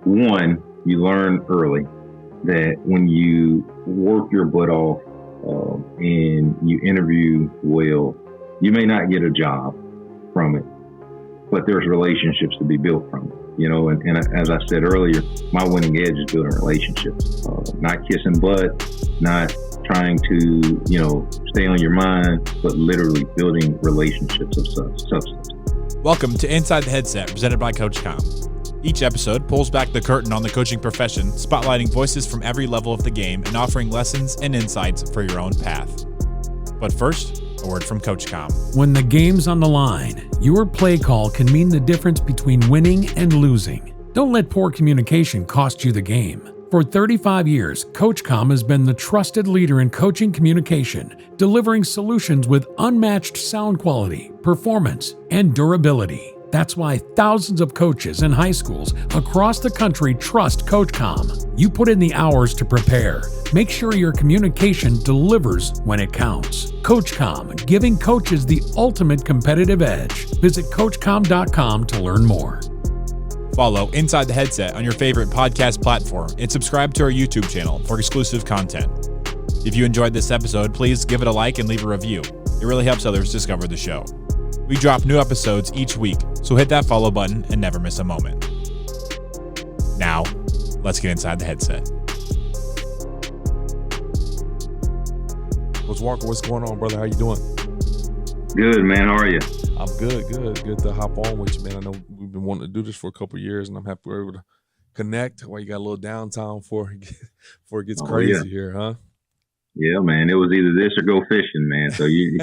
one, you learn early that when you work your butt off and you interview well, you may not get a job from it, but there's relationships to be built from it. And as I said earlier, my winning edge is building relationships, not kissing butt, not trying to, stay on your mind, but literally building relationships of substance. Welcome to Inside the Headset, presented by CoachComm. Each episode pulls back the curtain on the coaching profession, spotlighting voices from every level of the game and offering lessons and insights for your own path. But first, a word from CoachComm. When the game's on the line, your play call can mean the difference between winning and losing. Don't let poor communication cost you the game. For 35 years, CoachComm has been the trusted leader in coaching communication, delivering solutions with unmatched sound quality, performance, and durability. That's why thousands of coaches in high schools across the country trust CoachComm. You put in the hours to prepare. Make sure your communication delivers when it counts. CoachComm, giving coaches the ultimate competitive edge. Visit CoachComm.com to learn more. Follow Inside the Headset on your favorite podcast platform and subscribe to our YouTube channel for exclusive content. If you enjoyed this episode, please give it a like and leave a review. It really helps others discover the show. We drop new episodes each week, so hit that follow button and never miss a moment. Now, let's get inside the headset. Coach Walker, what's going on, brother? How you doing? Good, man. How are you? I'm good. Good to hop on with you, man. I know we've been wanting to do this for a couple of years, and I'm happy we're able to connect while you got a little downtime before it gets crazy here, huh? Yeah, man. It was either this or go fishing, man. So hey,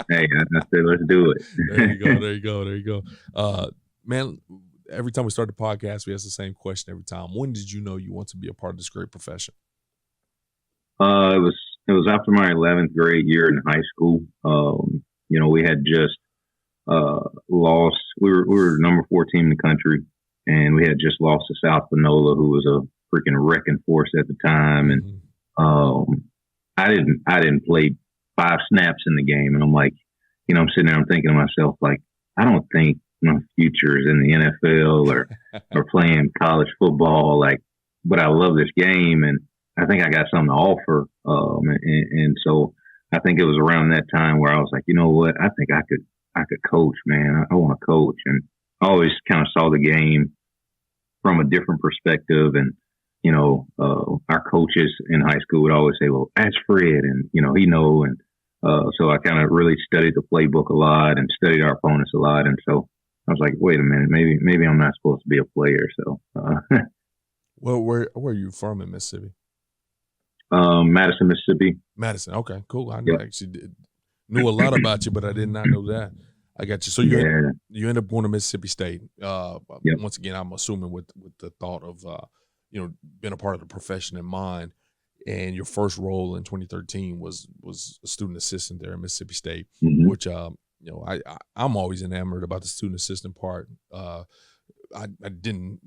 I said, let's do it. There you go. Man, every time we start the podcast, we ask the same question every time. When did you know you want to be a part of this great profession? It was after my 11th grade year in high school. We had just lost. We were number 4 team in the country, and we had just lost to South Panola, who was a freaking wrecking force at the time, and I didn't play 5 snaps in the game. And I'm like, I'm sitting there, I'm thinking to myself, like, I don't think my future is in the NFL or playing college football, like, but I love this game and I think I got something to offer. And so I think it was around that time where I was like, you know what, I think I could coach, man. I want to coach. And I always kind of saw the game from a different perspective. And our coaches in high school would always say, well, ask Fred, and, he know. And so I kind of really studied the playbook a lot and studied our opponents a lot. And so I was like, wait a minute, maybe I'm not supposed to be a player. So, Well, where are you from in Mississippi? Madison, Mississippi. Madison. Okay, cool. I Yep. actually knew a lot about you, but I did not know that. I got you. So you end up going to Mississippi State. Yep. Once again, I'm assuming with the thought of being a part of the profession in mind, and your first role in 2013 was a student assistant there at Mississippi State, Mm-hmm. which I'm always enamored about the student assistant part. I didn't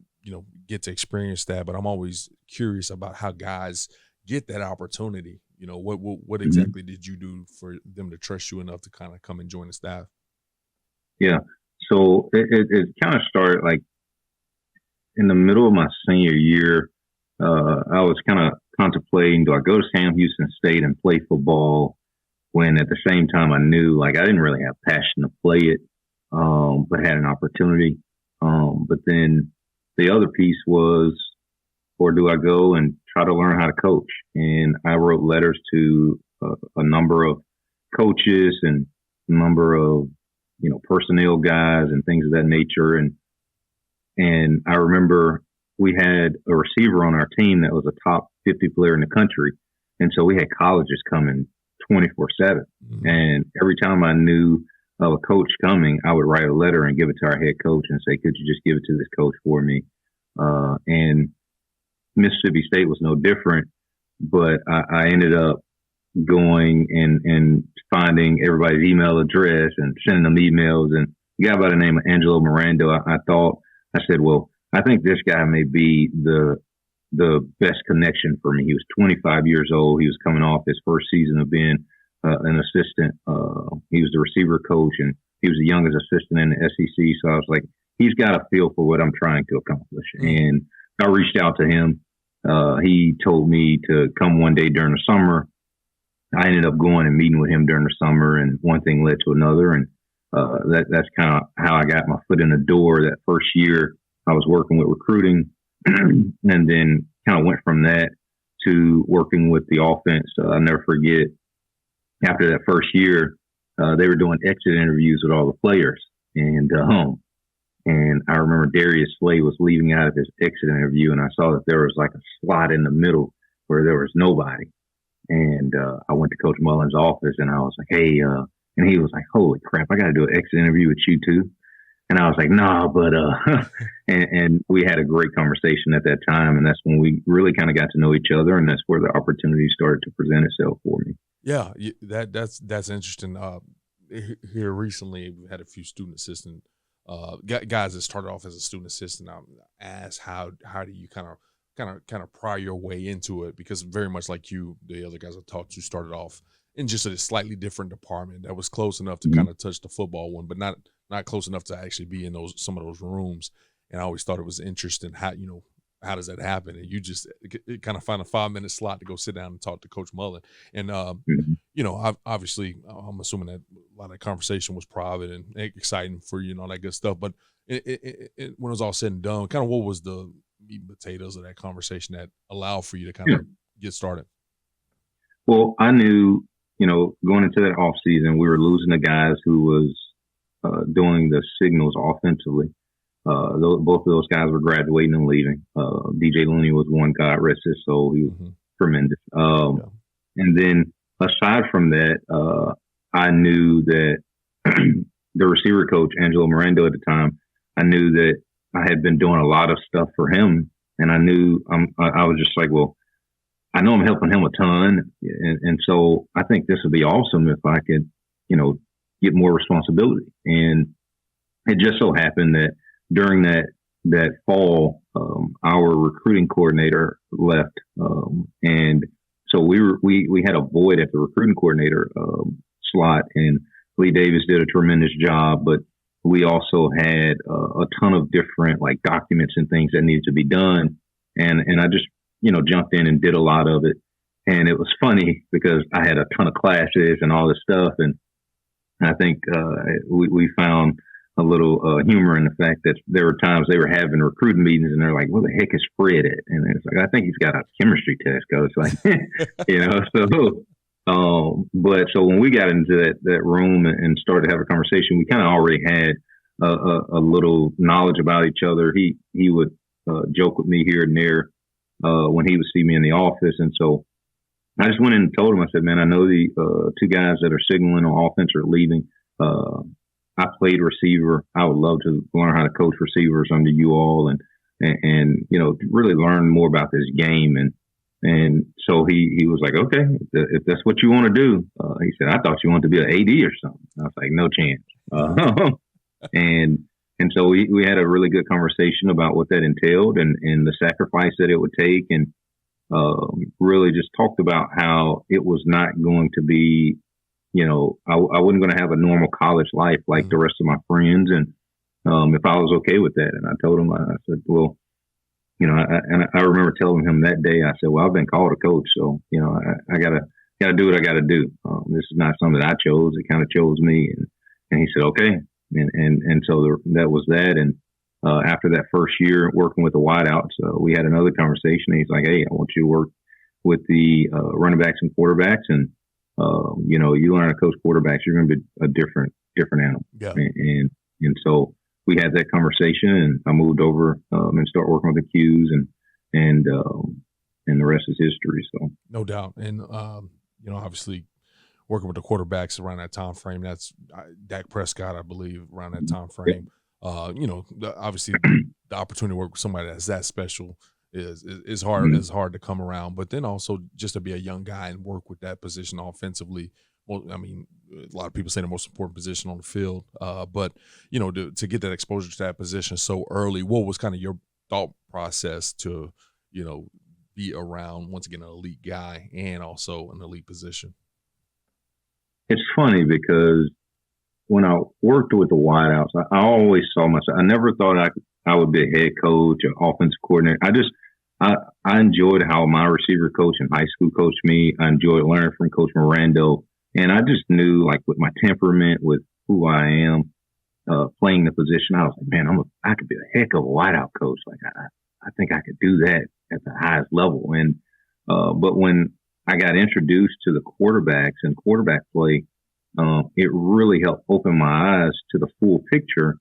get to experience that, but I'm always curious about how guys get that opportunity. What exactly did you do for them to trust you enough to kind of come and join the staff? Yeah. So it kind of started like in the middle of my senior year. I was kind of contemplating, do I go to Sam Houston State and play football, when at the same time I knew like I didn't really have passion to play it, but had an opportunity. But then the other piece was, or do I go and try to learn how to coach? And I wrote letters to a number of coaches and a number of personnel guys and things of that nature. And I remember we had a receiver on our team that was a top 50 player in the country. And so we had colleges coming 24/7. Mm-hmm. And every time I knew of a coach coming, I would write a letter and give it to our head coach and say, could you just give it to this coach for me? And Mississippi State was no different, but I ended up going and finding everybody's email address and sending them emails. And a guy by the name of Angelo Mirando, I said, well, I think this guy may be the best connection for me. He was 25 years old. He was coming off his first season of being an assistant. He was the receiver coach, and he was the youngest assistant in the SEC. So I was like, he's got a feel for what I'm trying to accomplish. And I reached out to him. He told me to come one day during the summer. I ended up going and meeting with him during the summer, and one thing led to another. And that's kind of how I got my foot in the door. That first year I was working with recruiting, and then kind of went from that to working with the offense. I'll never forget, after that first year, they were doing exit interviews with all the players. And I remember Darius Slay was leaving out of his exit interview, and I saw that there was like a slot in the middle where there was nobody. And I went to Coach Mullen's office, and I was like, hey, and he was like, holy crap, I got to do an exit interview with you too. And I was like, nah, but, and we had a great conversation at that time. And that's when we really kind of got to know each other. And that's where the opportunity started to present itself for me. Yeah, that's interesting. Here recently, we had a few student assistant guys that started off as a student assistant. I asked, how do you kind of pry your way into it? Because very much like you, the other guys I talked to started off in just a slightly different department that was close enough to kind of touch the football one, but not close enough to actually be in some of those rooms. And I always thought it was interesting how does that happen? And you just kind of find a 5-minute slot to go sit down and talk to Coach Mullen. And, obviously, I'm assuming that a lot of conversation was private and exciting for you and all that good stuff. But when it was all said and done, kind of what was the meat and potatoes of that conversation that allowed for you to kind of get started? Well, I knew, going into that off season, we were losing the guys who was doing the signals offensively. Both of those guys were graduating and leaving. DJ Looney was one guy, rest his soul. He was tremendous. And then aside from that, I knew that the receiver coach, Angelo Miranda at the time, I knew that I had been doing a lot of stuff for him. And I knew I was just like, well, I know I'm helping him a ton. And so I think this would be awesome if I could, get more responsibility. And it just so happened that during that fall, our recruiting coordinator left, and so we had a void at the recruiting coordinator slot, and Lee Davis did a tremendous job, but we also had a ton of different like documents and things that needed to be done, and I just jumped in and did a lot of it, and it was funny because I had a ton of classes and all this stuff, and I think we found a little humor in the fact that there were times they were having recruiting meetings and they're like, "Where the heck is Fred at?" And it's like, "I think he's got a chemistry test, coach." Like, but so when we got into that room and started to have a conversation, we kind of already had a little knowledge about each other. He would joke with me here and there when he would see me in the office, and so I just went in and told him. I said, "Man, I know the two guys that are signaling on offense are leaving. I played receiver. I would love to learn how to coach receivers under you all and really learn more about this game." And so he was like, "Okay, if that's what you want to do." He said, "I thought you wanted to be an AD or something." I was like, "No chance." And so we had a really good conversation about what that entailed and the sacrifice that it would take, and really just talked about how it was not going to be, I wasn't going to have a normal college life like the rest of my friends. And if I was okay with that. And I told him, I said, well, I remember telling him that day, I said, well, I've been called a coach. So, I gotta do what I got to do. This is not something that I chose. It kind of chose me. And he said, okay. And so that was that. And after that first year working with the wideouts, we had another conversation. He's like, "Hey, I want you to work with the running backs and quarterbacks. And, you learn how to coach quarterbacks, you're going to be a different animal." Yeah. And so we had that conversation, and I moved over and started working with the Qs, and the rest is history. So no doubt. And, obviously working with the quarterbacks around that time frame, that's Dak Prescott, I believe, around that time frame. Obviously the opportunity to work with somebody that's that special is hard. Mm-hmm. Is hard to come around, but then also just to be a young guy and work with that position offensively. Well, I mean, a lot of people say the most important position on the field, but to get that exposure to that position so early, what was kind of your thought process to, be around, once again, an elite guy and also an elite position? It's funny because when I worked with the wideouts, I always saw myself. I never thought I would be a head coach or offensive coordinator. I enjoyed how my receiver coach in high school coached me. I enjoyed learning from Coach Mirando. And I just knew, like, with my temperament, with who I am, playing the position, I was like, man, I could be a heck of a wideout coach. Like, I think I could do that at the highest level. And but when I got introduced to the quarterbacks and quarterback play, it really helped open my eyes to the full picture.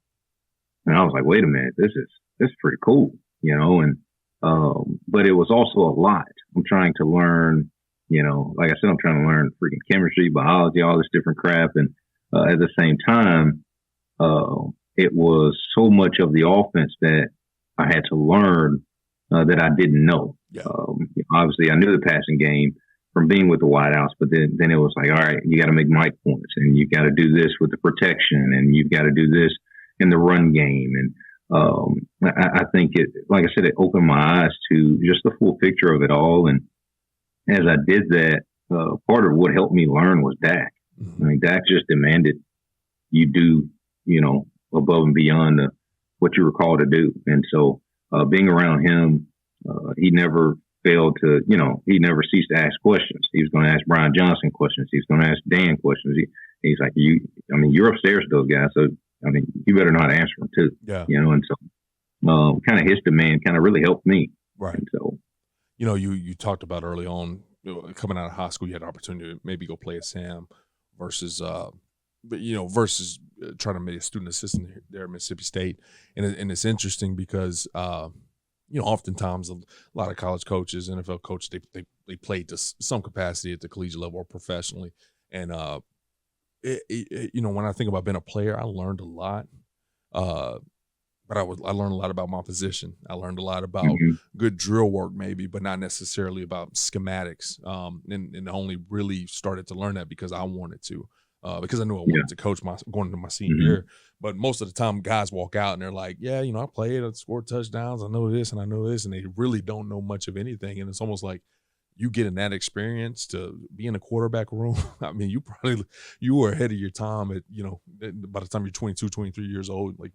And I was like, wait a minute, this is pretty cool, and but it was also a lot. I'm trying to learn, like I said, I'm trying to learn freaking chemistry, biology, all this different crap. And at the same time, it was so much of the offense that I had to learn that I didn't know. Yeah. Obviously, I knew the passing game from being with the wideouts, but then it was like, all right, you got to make mic points, and you got to do this with the protection, and you've got to do this in the run game. And I think like I said, it opened my eyes to just the full picture of it all. And as I did that, part of what helped me learn was Dak. Mm-hmm. I mean, Dak just demanded you do, above and beyond what you were called to do. And so being around him, he never failed to, he never ceased to ask questions. He was going to ask Brian Johnson questions. He was going to ask Dan questions. He's like, you're upstairs with those guys, so you better know how to answer them too. Yeah. And so kind of his demand kind of really helped me. Right. And so, you talked about early on, coming out of high school, you had an opportunity to maybe go play at Sam versus versus trying to make a student assistant there at Mississippi State. And it's interesting because, oftentimes a lot of college coaches, NFL coaches, they play to some capacity at the collegiate level or professionally. And, when I think about being a player, I learned a lot. But I learned a lot about my position. I learned a lot about good drill work, maybe, but not necessarily about schematics. And I only really started to learn that because I wanted to, because I knew I wanted to coach going into my senior year. But most of the time, guys walk out and they're like, yeah, I played, I scored touchdowns, I know this and I know this, and they really don't know much of anything. And it's almost like you get in that experience to be in a quarterback room. I mean, you were ahead of your time at, by the time you're 22, 23 years old, like,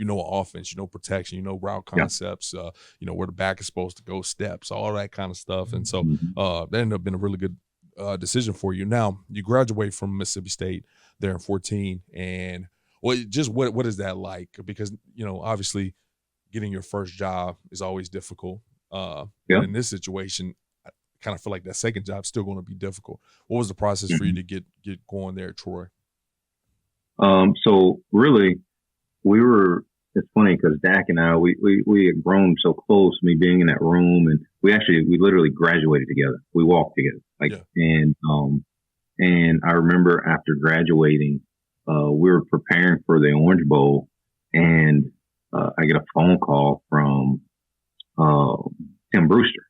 offense, protection, route concepts, where the back is supposed to go, steps, all that kind of stuff. And so that ended up being a really good decision for you. Now you graduate from Mississippi State there in 2014, and what is that like? Because, obviously getting your first job is always difficult. In this situation, kind of feel like that second job's still going to be difficult. What was the process for you to get going there at Troy? So really, it's funny because Dak and I, we had grown so close, me being in that room, and we literally graduated together. We walked together. And I remember after graduating, we were preparing for the Orange Bowl, and I get a phone call from Tim Brewster,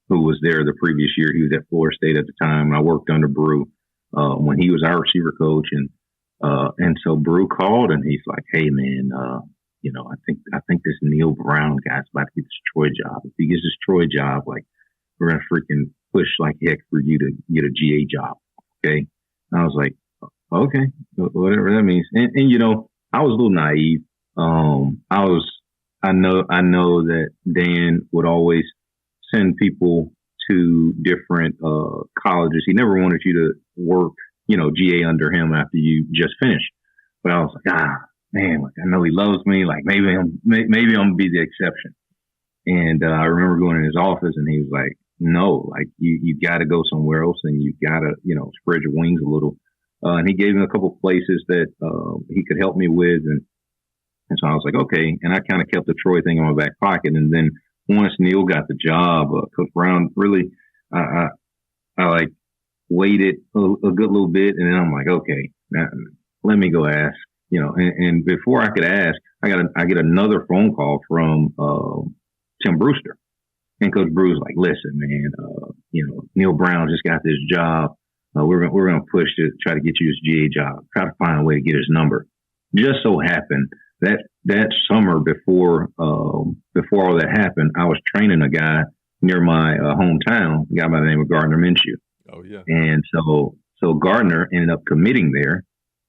who was there the previous year. He was at Florida State at the time. I worked under Brew when he was our receiver coach, and so Brew called and he's like, "Hey man, I think this Neil Brown guy's about to get this Troy job. If he gets this Troy job, like we're gonna freaking push like heck for you to get a GA job." Okay, and I was like, "Okay, whatever that means." And I was a little naive. I know that Dan would always send people to different colleges. He never wanted you to work, GA under him after you just finished. But I was like, man, like I know he loves me. Like maybe I'm gonna be the exception. And I remember going in his office, and he was like, "No, like you got to go somewhere else, and you got to spread your wings a little." And he gave me a couple of places that he could help me with, and so I was like, okay. And I kind of kept the Troy thing in my back pocket, and then once Neil got the job, Coach Brown really, I like waited a good little bit, and then I'm like, okay, now, let me go ask, and before I could ask, I get another phone call from Tim Brewster, and Coach Brew's like, listen, man, Neil Brown just got this job. We're gonna push to try to get you his GA job. Try to find a way to get his number. Just so happened that summer before all that happened, I was training a guy near my hometown, a guy by the name of Gardner Minshew. Oh yeah. And so Gardner ended up committing there,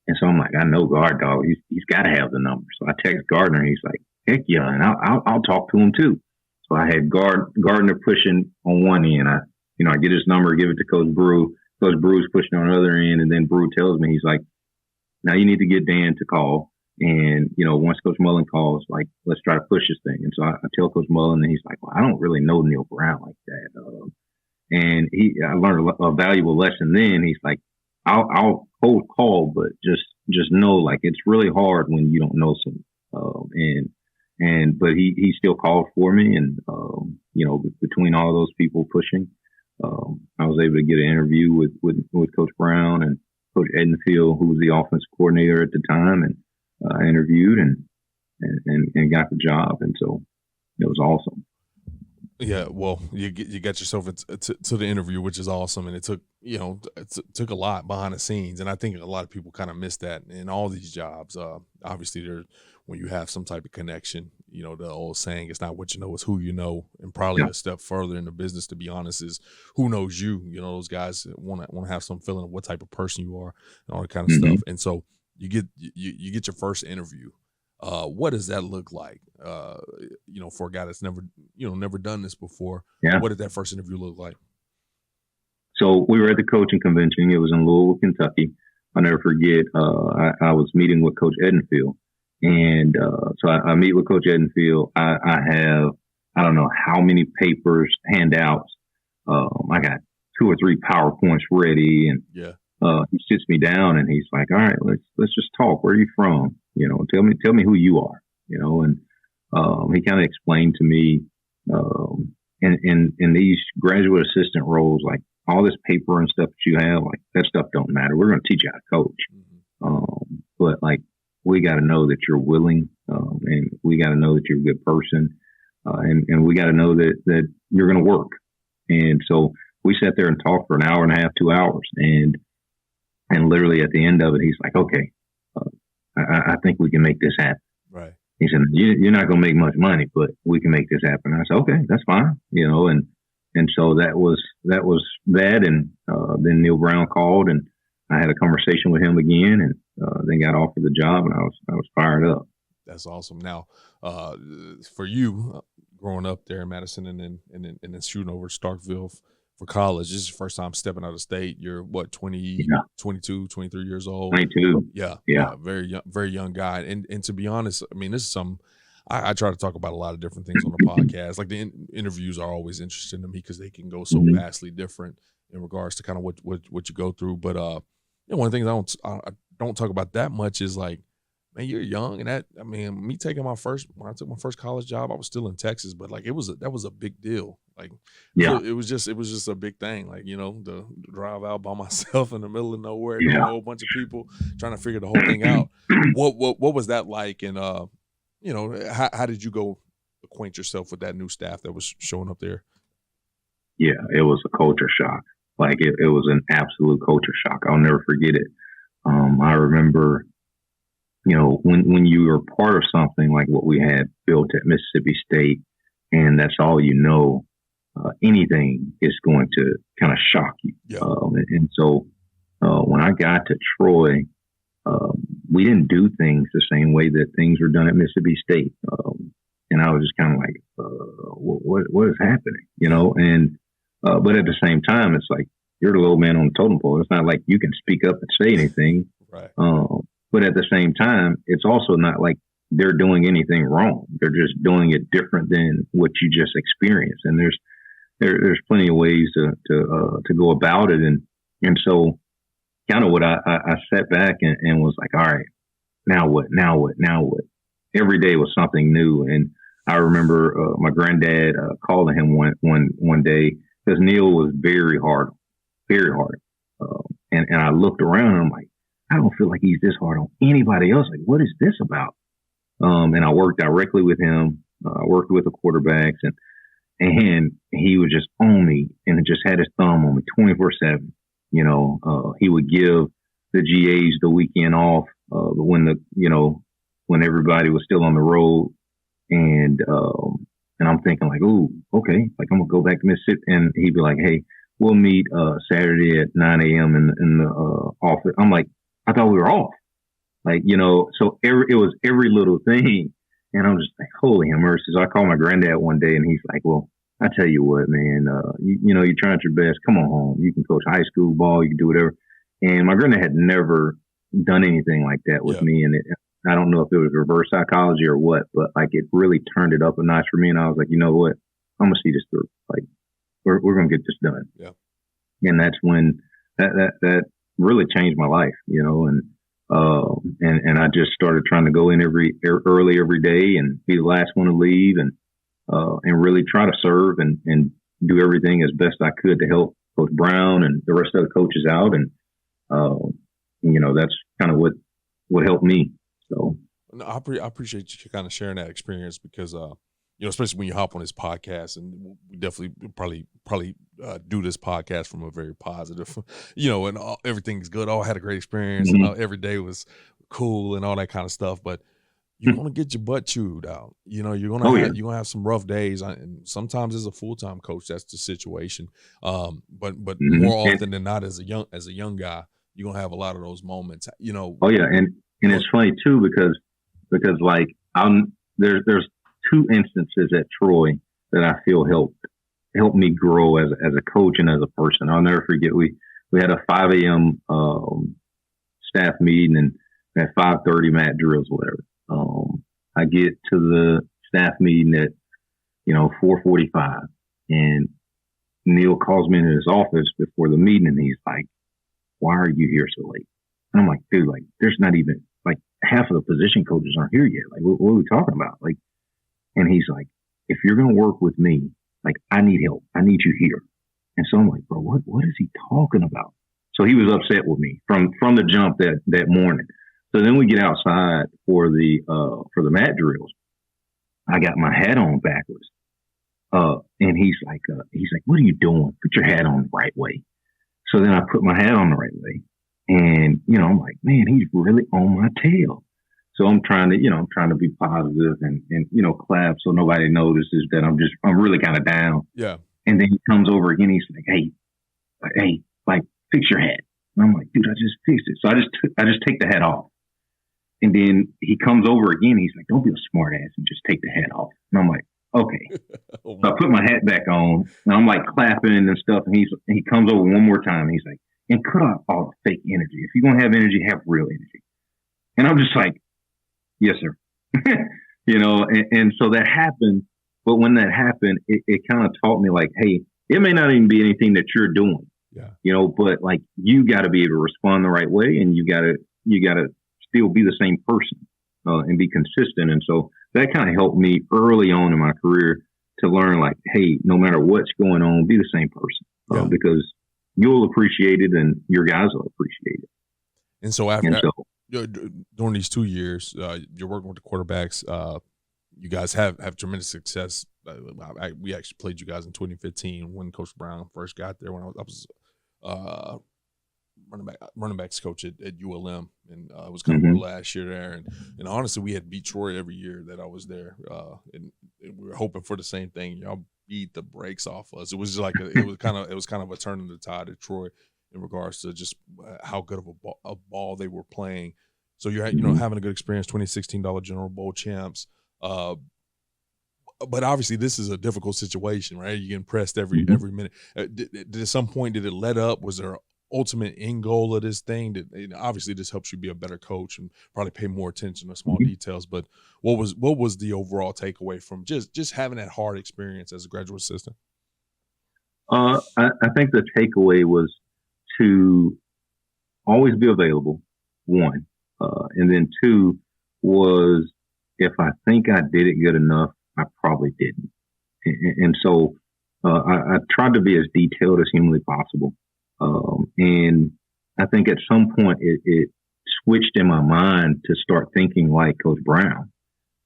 and so I'm like, I know Gard dog. He's got to have the number. So I text Gardner, and he's like, heck yeah, and I'll talk to him too. So I had Gardner pushing on one end. I get his number, give it to Coach Brew. Coach Brew's pushing on the other end, and then Brew tells me, he's like, now you need to get Dan to call. And, once Coach Mullen calls, like, let's try to push this thing. And so I tell Coach Mullen, and he's like, well, I don't really know Neil Brown like that. And I learned a valuable lesson then. He's like, I'll hold call, but just know, like, it's really hard when you don't know someone. But he still called for me. And, between all of those people pushing, I was able to get an interview with Coach Brown and Coach Edenfield, who was the offensive coordinator at the time. And I interviewed and got the job. And so it was awesome. Yeah, well, you got yourself to the interview, which is awesome, and it took a lot behind the scenes, and I think a lot of people kind of miss that in all these jobs. Obviously, when you have some type of connection, the old saying, "It's not what you know, it's who you know," and probably a step further in the business, to be honest, is who knows you. Those guys want to have some feeling of what type of person you are and all that kind of stuff, and so you get your first interview. What does that look like? For a guy that's never done this before. Yeah. What did that first interview look like? So we were at the coaching convention. It was in Louisville, Kentucky. I'll never forget. I was meeting with Coach Edenfield, and so I meet with Coach Edenfield. I have, I don't know how many papers, handouts. I got 2 or 3 PowerPoints ready, and he sits me down and he's like, "All right, let's just talk. Where are you from? Tell me who you are." And he kind of explained to me, in these graduate assistant roles, like, all this paper and stuff that you have, like, that stuff don't matter. We're going to teach you how to coach. Mm-hmm. But like, we got to know that you're willing, and we got to know that you're a good person, and we got to know that you're going to work. And so we sat there and talked for an hour and a half, 2 hours, and literally at the end of it, he's like, "Okay, I think we can make this happen." Right. He said, "You're not going to make much money, but we can make this happen." I said, "Okay, that's fine." And so that was that. And then Neil Brown called, and I had a conversation with him again, and then got offered the job, and I was fired up. That's awesome. Now, for you, growing up there in Madison and then shooting over Starkville for college, this is your first time stepping out of state. You're what, 20, 22, 23 years old? 22. Yeah. Very young guy. And to be honest, I mean, this is something I try to talk about a lot of different things on the podcast. Like, the interviews are always interesting to me because they can go so vastly different in regards to kind of what you go through. But one of the things I don't talk about that much is, like, man, you're young, and me taking when I took my first college job, I was still in Texas, but like, that was a big deal. Like, it was just a big thing. Like, to drive out by myself in the middle of nowhere, a whole bunch of people trying to figure the whole thing out. What was that like? And how did you go acquaint yourself with that new staff that was showing up there? Yeah, it was a culture shock. Like, it was an absolute culture shock. I'll never forget it. I remember, when you are part of something like what we had built at Mississippi State, and that's all anything is going to kind of shock you. Yeah. And so when I got to Troy, we didn't do things the same way that things were done at Mississippi State. And I was just kind of like, what is happening? And but at the same time, it's like, you're the little man on the totem pole. It's not like you can speak up and say anything. Right. But at the same time, it's also not like they're doing anything wrong. They're just doing it different than what you just experienced. And there's plenty of ways to go about it. And so kind of what I sat back and was like, all right, now what? Every day was something new. And I remember my granddad calling him one day, because Neil was very hard. And I looked around and I'm like, I don't feel like he's this hard on anybody else. Like, what is this about? And I worked directly with him. I worked with the quarterbacks, and he was just on me and just had his thumb on me 24/7. He would give the GAs the weekend off when everybody was still on the road, and I'm thinking like, ooh, okay, like, I'm gonna go back to Mississippi, and he'd be like, hey, we'll meet Saturday at 9 a.m. in the office. I'm like, I thought we were off. Like, so it was every little thing. And I'm just like, holy mercy. So I called my granddad one day, and he's like, well, I tell you what, man, you know, you're trying your best. Come on home. You can coach high school ball. You can do whatever. And my granddad had never done anything like that with me. And I don't know if it was reverse psychology or what, but like it really turned it up a notch for me. And I was like, you know what? I'm going to see this through. Like, we're going to get this done. Yeah. And that's when that really changed my life, you know, and I just started trying to go in early every day and be the last one to leave and really try to serve and do everything as best I could to help Coach Brown and the rest of the coaches out. And, you know, that's kind of what helped me. So no, I appreciate you kind of sharing that experience because, you know, especially when you hop on this podcast, and we definitely probably do this podcast from a very positive, you know, and everything's good. Oh, I had a great experience, and every day was cool and all that kind of stuff. But you're gonna get your butt chewed out. You know, you're gonna have some rough days, and sometimes as a full-time coach, that's the situation. But more often than not, as a young guy, you're gonna have a lot of those moments. You know. Oh yeah, and it's funny too because like there's two instances at Troy that I feel helped me grow as a coach and as a person. I'll never forget we had a 5 a.m. Staff meeting, and at 5:30 mat drills, whatever. I get to the staff meeting at 4:45, and Neil calls me into his office before the meeting, and he's like, "Why are you here so late?" And I'm like, "Dude, like there's not even like half of the position coaches aren't here yet. Like what are we talking about?" Like, and he's like, "If you're gonna work with me, like I need help. I need you here." And so I'm like, "Bro, what is he talking about?" So he was upset with me from the jump that morning. So then we get outside for the mat drills. I got my hat on backwards. And he's like, "What are you doing? Put your hat on the right way." So then I put my hat on the right way. And, I'm like, man, he's really on my tail. So I'm trying to be positive and clap so nobody notices that I'm really kind of down. Yeah. And then he comes over again. He's like, hey, like fix your hat. And I'm like, dude, I just fixed it. So I just take the hat off. And then he comes over again. He's like, don't be a smart ass and just take the hat off. And I'm like, okay. So I put my hat back on and I'm like clapping and stuff. And he comes over one more time. And he's like, and cut off all the fake energy. If you're going to have energy, have real energy. And I'm just like, yes, sir. And so that happened. But when that happened, it kind of taught me like, hey, it may not even be anything that you're doing, but like you got to be able to respond the right way, and you got to still be the same person and be consistent. And so that kind of helped me early on in my career to learn like, hey, no matter what's going on, be the same person because you'll appreciate it and your guys will appreciate it. And so during these 2 years, you're working with the quarterbacks. You guys have tremendous success. We actually played you guys in 2015 when Coach Brown first got there. When I was running backs coach at ULM, and it was kind of our last year there. And honestly, we had beat Troy every year that I was there, and we were hoping for the same thing. Y'all beat the brakes off us. It was like it was kind of a turn in the tide at Troy in regards to just how good of a ball they were playing. So you're having a good experience. 2016 Dollar General Bowl champs. But obviously this is a difficult situation, right? You're getting pressed every minute. Did at some point did it let up? Was there an ultimate end goal of this thing? Obviously this helps you be a better coach and probably pay more attention to small details. But what was the overall takeaway from just having that hard experience as a graduate assistant? I think the takeaway was to always be available, one. And then two was if I think I did it good enough, I probably didn't. And so I tried to be as detailed as humanly possible. And I think at some point it switched in my mind to start thinking like Coach Brown.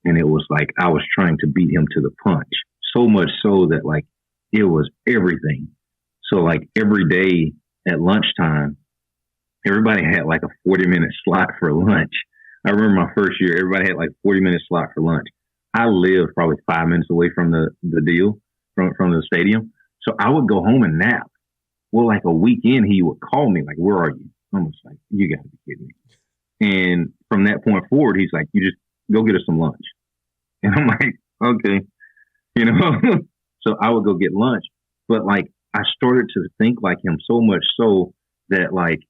And it was like I was trying to beat him to the punch, so much so that like it was everything. So like every day at lunchtime, everybody had like a 40-minute slot for lunch. I remember my first year, everybody had like 40-minute slot for lunch. I lived probably 5 minutes away from the deal, from the stadium. So I would go home and nap. Well, like a weekend, he would call me like, where are you? I was like, you got to be kidding me. And from that point forward, he's like, you just go get us some lunch. And I'm like, okay, you know. So I would go get lunch, but like I started to think like him so much so that like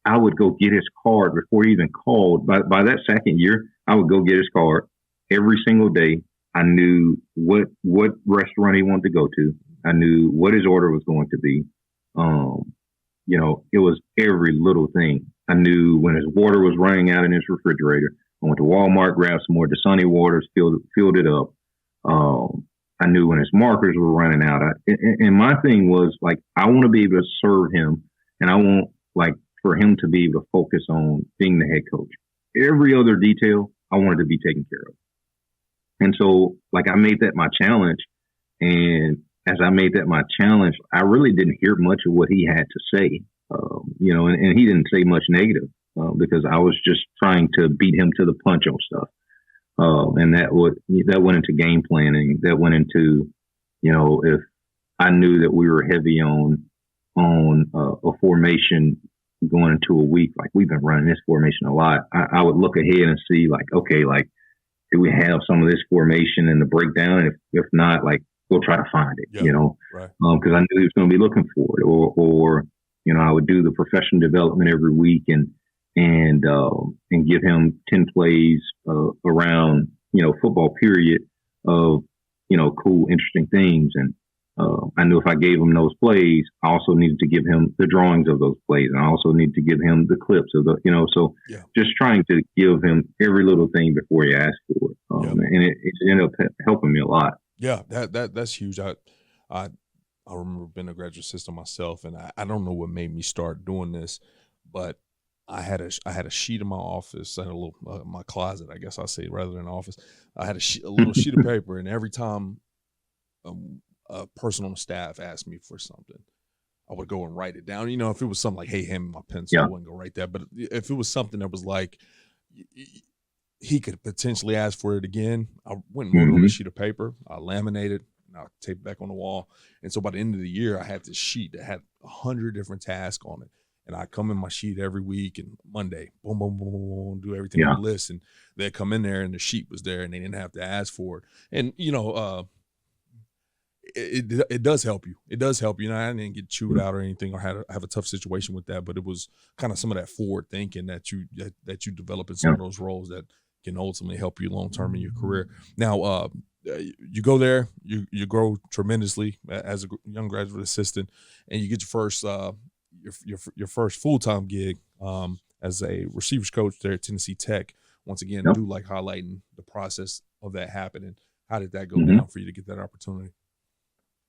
I would go get his card before he even called. By that second year, I would go get his card every single day. I knew what restaurant he wanted to go to. I knew what his order was going to be. You know, it was every little thing. I knew when his water was running out in his refrigerator. I went to Walmart, grabbed some more Dasani waters, filled it up. I knew when his markers were running out. And my thing was like, I want to be able to serve him, and I want like for him to be able to focus on being the head coach. Every other detail, I wanted to be taken care of. And so, like, I made that my challenge. And as I made that my challenge, I really didn't hear much of what he had to say, you know, and he didn't say much negative because I was just trying to beat him to the punch on stuff. And that went into game planning. That went into, you know, if I knew that we were heavy on a formation going into a week, like we've been running this formation a lot, I would look ahead and see like, okay, like, do we have some of this formation in the breakdown? And if not, like, we'll try to find it, you know, right. Because I knew he was going to be looking for it, or, you know, I would do the professional development every week and give him 10 plays around, you know, football period of, you know, cool, interesting things. And I knew if I gave him those plays, I also needed to give him the drawings of those plays. And I also need to give him the clips of the, you know, so just trying to give him every little thing before he asked for it. And it ended up helping me a lot. Yeah, that's huge. I remember being a graduate assistant myself, and I don't know what made me start doing this, but I had a sheet in my office, I had a little my closet, I guess I'll say, rather than office. I had a little sheet of paper, and every time a person on the staff asked me for something, I would go and write it down. You know, if it was something like, hey, hand me my pencil, I wouldn't go write that. But if it was something that was like he could potentially ask for it again, I went and wrote on a sheet of paper, I laminated, and I taped it back on the wall. And so by the end of the year, I had this sheet that had 100 different tasks on it. And I come in my sheet every week, and Monday, boom, boom, boom, boom, do everything on the list. And they'd come in there and the sheet was there and they didn't have to ask for it. And, you know, it does help you. It does help you. You know, I didn't get chewed out or anything or have a tough situation with that, but it was kind of some of that forward thinking that you develop in some of those roles that can ultimately help you long-term in your career. Now, you go there, you grow tremendously as a young graduate assistant, and you get your first your first full-time gig as a receivers coach there at Tennessee Tech. Once again, do like highlighting the process of that happening. How did that go down for you to get that opportunity?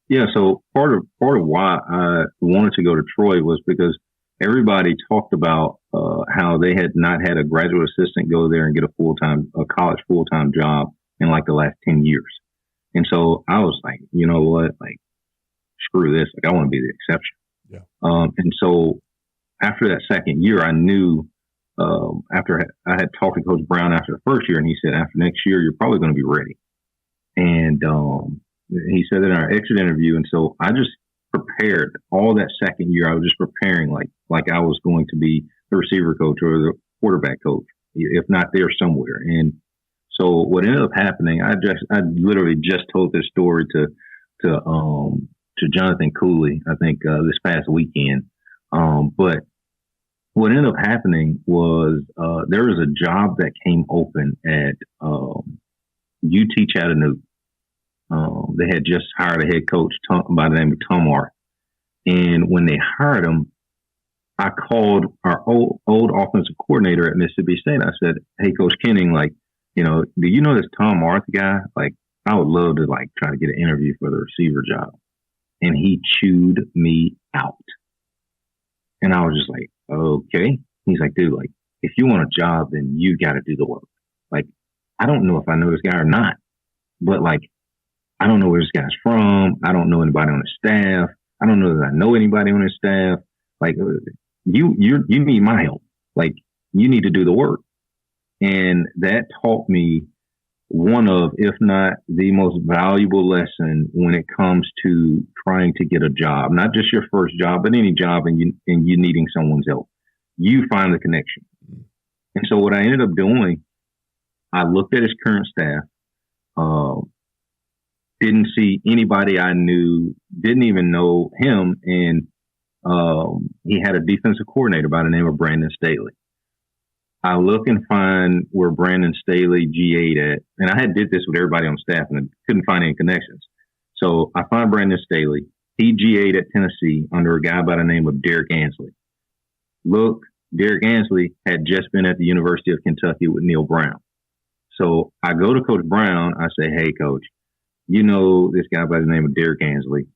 Yeah, so part of why I wanted to go to Troy was because everybody talked about how they had not had a graduate assistant go there and get a college full-time job in like the last 10 years. And so I was like, you know what, like, screw this. Like, I want to be the exception. Yeah. And so after that second year, I knew after I had talked to Coach Brown after the first year, and he said, after next year, you're probably going to be ready. And he said that in our exit interview. And so I just prepared all that second year. I was just preparing like I was going to be the receiver coach or the quarterback coach, if not there somewhere. And so what ended up happening, I literally just told this story to Jonathan Cooley, I think this past weekend. But what ended up happening was there was a job that came open at UT Chattanooga. They had just hired a head coach by the name of Tom Arth. And when they hired him, I called our old offensive coordinator at Mississippi State. I said, hey, Coach Kenning, like, you know, do you know this Tom Arth guy? Like, I would love to like try to get an interview for the receiver job. And he chewed me out. And I was just like, okay. He's like, dude, like, if you want a job, then you got to do the work. Like, I don't know if I know this guy or not, but like, I don't know where this guy's from. I don't know anybody on the staff. I don't know that I know anybody on his staff. Like, you need my help. Like, you need to do the work. And that taught me one of, if not the most valuable lesson when it comes to trying to get a job, not just your first job, but any job and you needing someone's help. You find the connection. And so what I ended up doing, I looked at his current staff. Didn't see anybody I knew, didn't even know him. And he had a defensive coordinator by the name of Brandon Staley. I look and find where Brandon Staley GA'd at, and I had did this with everybody on staff and couldn't find any connections. So I find Brandon Staley. He GA'd at Tennessee under a guy by the name of Derek Ansley. Look, Derek Ansley had just been at the University of Kentucky with Neil Brown. So I go to Coach Brown. I say, hey, Coach, you know this guy by the name of Derek Ansley.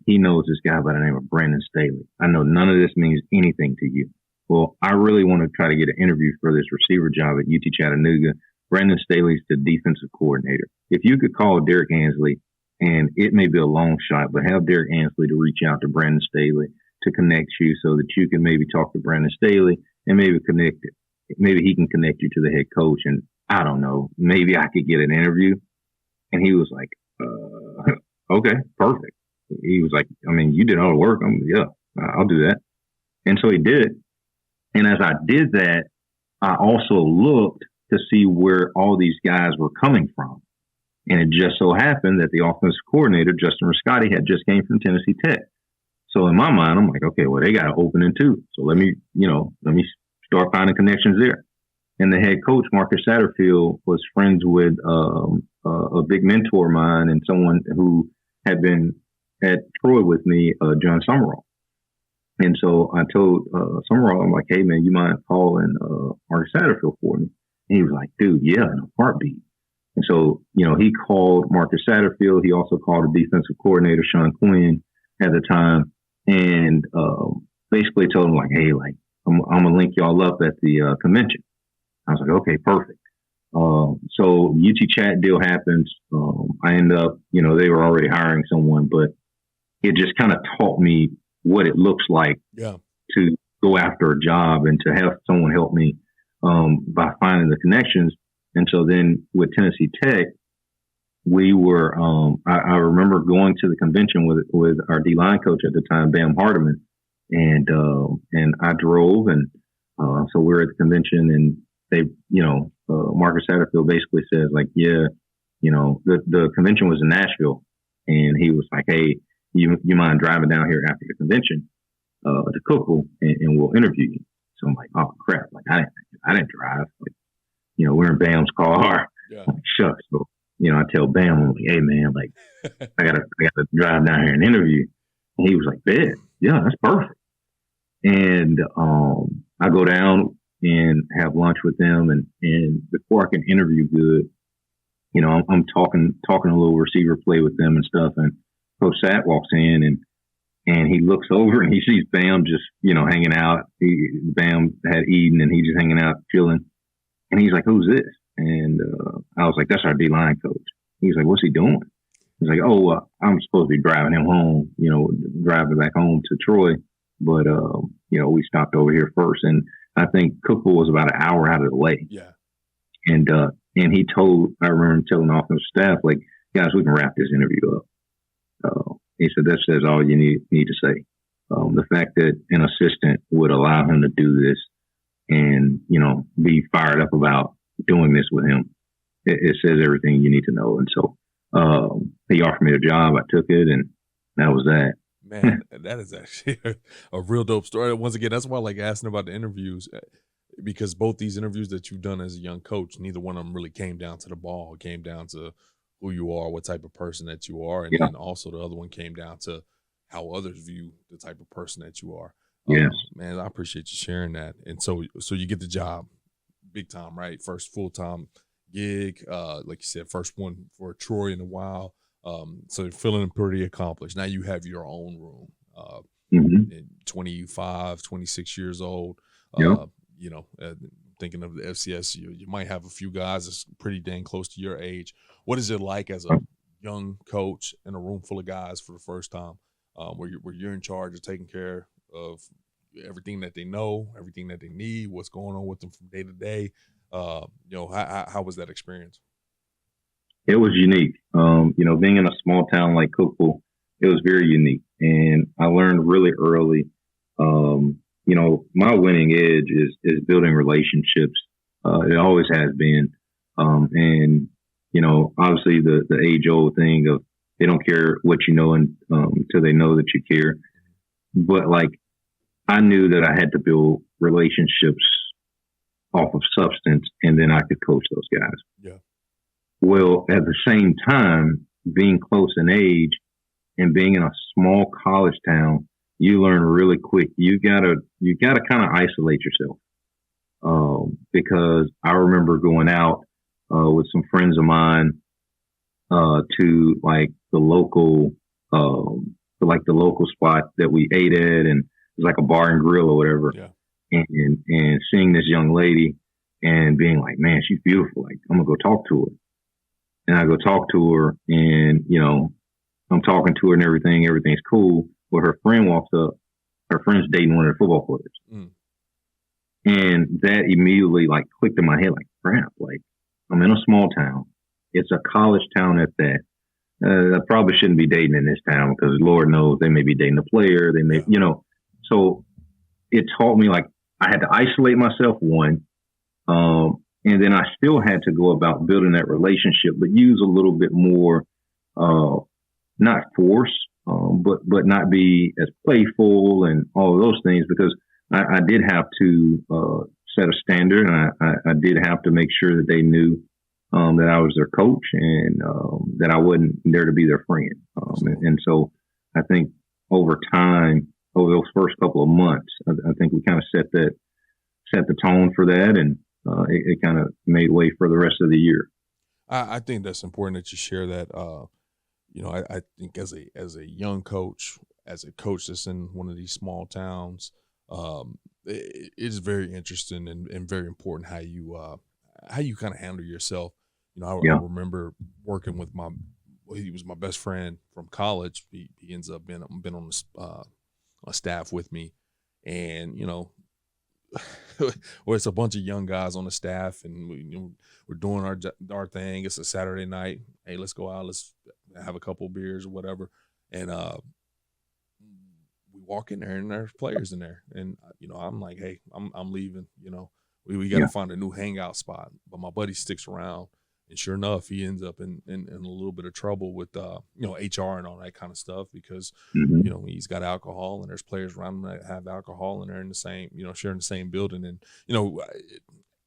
He knows this guy by the name of Brandon Staley. I know none of this means anything to you. Well, I really want to try to get an interview for this receiver job at UT Chattanooga. Brandon Staley's the defensive coordinator. If you could call Derek Ansley, and it may be a long shot, but have Derek Ansley to reach out to Brandon Staley to connect you so that you can maybe talk to Brandon Staley and maybe he can connect you to the head coach. And I don't know, maybe I could get an interview. And he was like, okay, perfect. He was like, I mean, you did all the work. Yeah, I'll do that. And so he did it. And as I did that, I also looked to see where all these guys were coming from. And it just so happened that the offensive coordinator, Justin Riscotti, had just came from Tennessee Tech. So in my mind, I'm like, okay, well, they got an opening too. So let me start finding connections there. And the head coach, Marcus Satterfield, was friends with a big mentor of mine and someone who had been at Troy with me, John Summerall. And so I told Summerall, I'm like, hey, man, you mind calling Marcus Satterfield for me? And he was like, dude, yeah, in a heartbeat. And so, he called Marcus Satterfield. He also called the defensive coordinator, Sean Quinn, at the time, and basically told him, like, hey, like, I'm going to link y'all up at the convention. I was like, okay, perfect. So UT Chat deal happens. I end up, they were already hiring someone, but it just kind of taught me what it looks like to go after a job and to have someone help me by finding the connections. And so then with Tennessee Tech, we were, I remember going to the convention with our D-line coach at the time, Bam Hardiman, and I drove, and so we were at the convention, and they, Marcus Satterfield basically says, like, yeah, the convention was in Nashville, and he was like, hey, you mind driving down here after the convention to Cookville, and we'll interview you. So I'm like, oh crap, like I didn't drive, like, we're in Bam's car. Yeah. Like, shucks. So, I tell Bam, I'm like, hey man, like I gotta drive down here and interview. And he was like, yeah, that's perfect. And I go down and have lunch with them, and before I can interview good, I'm talking a little receiver play with them and stuff, and Coach Sat walks in and he looks over and he sees Bam just, hanging out. Bam had eaten and he's just hanging out, chilling. And he's like, who's this? And I was like, that's our D-line coach. He's like, what's he doing? He's like, I'm supposed to be driving him home, driving back home to Troy. But, we stopped over here first. And I think Cookville was about an hour out of the way. Yeah. And I remember him telling the offensive staff, like, guys, we can wrap this interview up. He said, that says all you need to say. The fact that an assistant would allow him to do this and, be fired up about doing this with him, it says everything you need to know. And so he offered me a job. I took it, and that was that. Man, that is actually a real dope story. Once again, that's why I like asking about the interviews, because both these interviews that you've done as a young coach, neither one of them really came down to the ball. It came down to who you are, what type of person that you are. And then also the other one came down to how others view the type of person that you are. Yes. Man, I appreciate you sharing that. And so you get the job big time, right? First full-time gig, like you said, first one for Troy in a while. So you're feeling pretty accomplished. Now you have your own room. 25, 26 years old. Thinking of the FCS, you might have a few guys that's pretty dang close to your age. What is it like as a young coach in a room full of guys for the first time, where you're in charge of taking care of everything that they know, everything that they need, what's going on with them from day to day? How was that experience? It was unique. Being in a small town like Cookville, it was very unique. And I learned really early, my winning edge is building relationships. It always has been. And obviously the age old thing of they don't care what you know until they know that you care. But like, I knew that I had to build relationships off of substance, and then I could coach those guys. Yeah. Well, at the same time, being close in age and being in a small college town, you learn really quick. You gotta kind of isolate yourself. Because I remember going out with some friends of mine to like the local spot that we ate at, and it was like a bar and grill or whatever. Yeah. And seeing this young lady and being like, man, she's beautiful. Like, I'm gonna go talk to her. And I go talk to her, and I'm talking to her and everything. Everything's cool. But her friend walks up. Her friend's dating one of the football players. Mm. And that immediately like clicked in my head, like, crap, like I'm in a small town. It's a college town at that. I probably shouldn't be dating in this town because Lord knows they may be dating a player. They may, so it taught me like I had to isolate myself, one. And then I still had to go about building that relationship, but use a little bit more, not force, but not be as playful and all of those things, because I did have to set a standard, and I did have to make sure that they knew that I was their coach, and that I wasn't there to be their friend. And so I think over time, over those first couple of months, I think we kind of set the tone for that, and it kind of made way for the rest of the year. I think that's important that you share that. I think as a young coach, as a coach that's in one of these small towns, it is very interesting and very important how you kind of handle yourself. I remember working with he was my best friend from college. He ends up been on a staff with me, and where it's a bunch of young guys on the staff, and we're doing our thing. It's a Saturday night. Hey, let's go out. Let's have a couple of beers or whatever. And we walk in there, and there's players in there. And I'm like, hey, I'm leaving. We got to find a new hangout spot. But my buddy sticks around, and sure enough, he ends up in a little bit of trouble with HR and all that kind of stuff, because he's got alcohol, and there's players around him that have alcohol, and they're in the same sharing the same building. And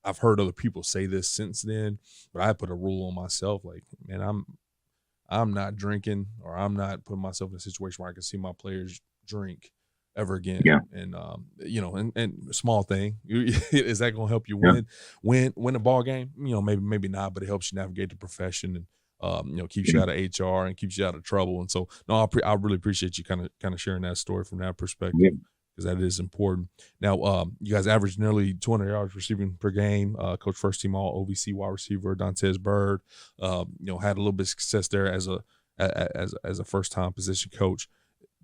I've heard other people say this since then, but I put a rule on myself, like, man, I'm not drinking, or I'm not putting myself in a situation where I can see my players drink ever again. Yeah. And and small thing, is that going to help you win a ball game? Maybe not, but it helps you navigate the profession, and keeps you out of HR and keeps you out of trouble. And so, no, I really appreciate you kind of sharing that story from that perspective, because that is important. Now, you guys averaged nearly 200 yards receiving per game. Coach first team all OVC wide receiver Dontez Bird, had a little bit of success there as a first time position coach.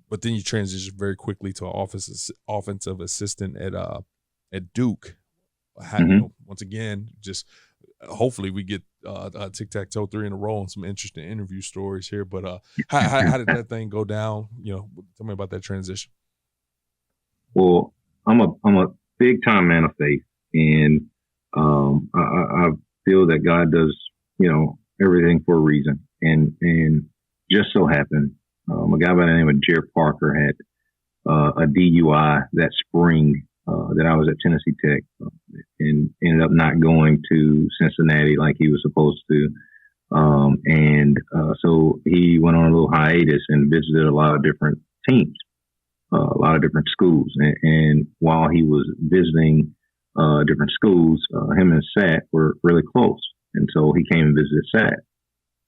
But then you transition very quickly to an offensive assistant at Duke. Once again, just hopefully we get tic-tac-toe 3 in a row and some interesting interview stories here. But how did that thing go down? Tell me about that transition. Well, I'm a big time man of faith, and I feel that God does everything for a reason, and just so happened. A guy by the name of Jared Parker had a DUI that spring that I was at Tennessee Tech, and ended up not going to Cincinnati like he was supposed to. So he went on a little hiatus and visited a lot of different teams, a lot of different schools. And while he was visiting different schools, him and Sat were really close. And so he came and visited Sat.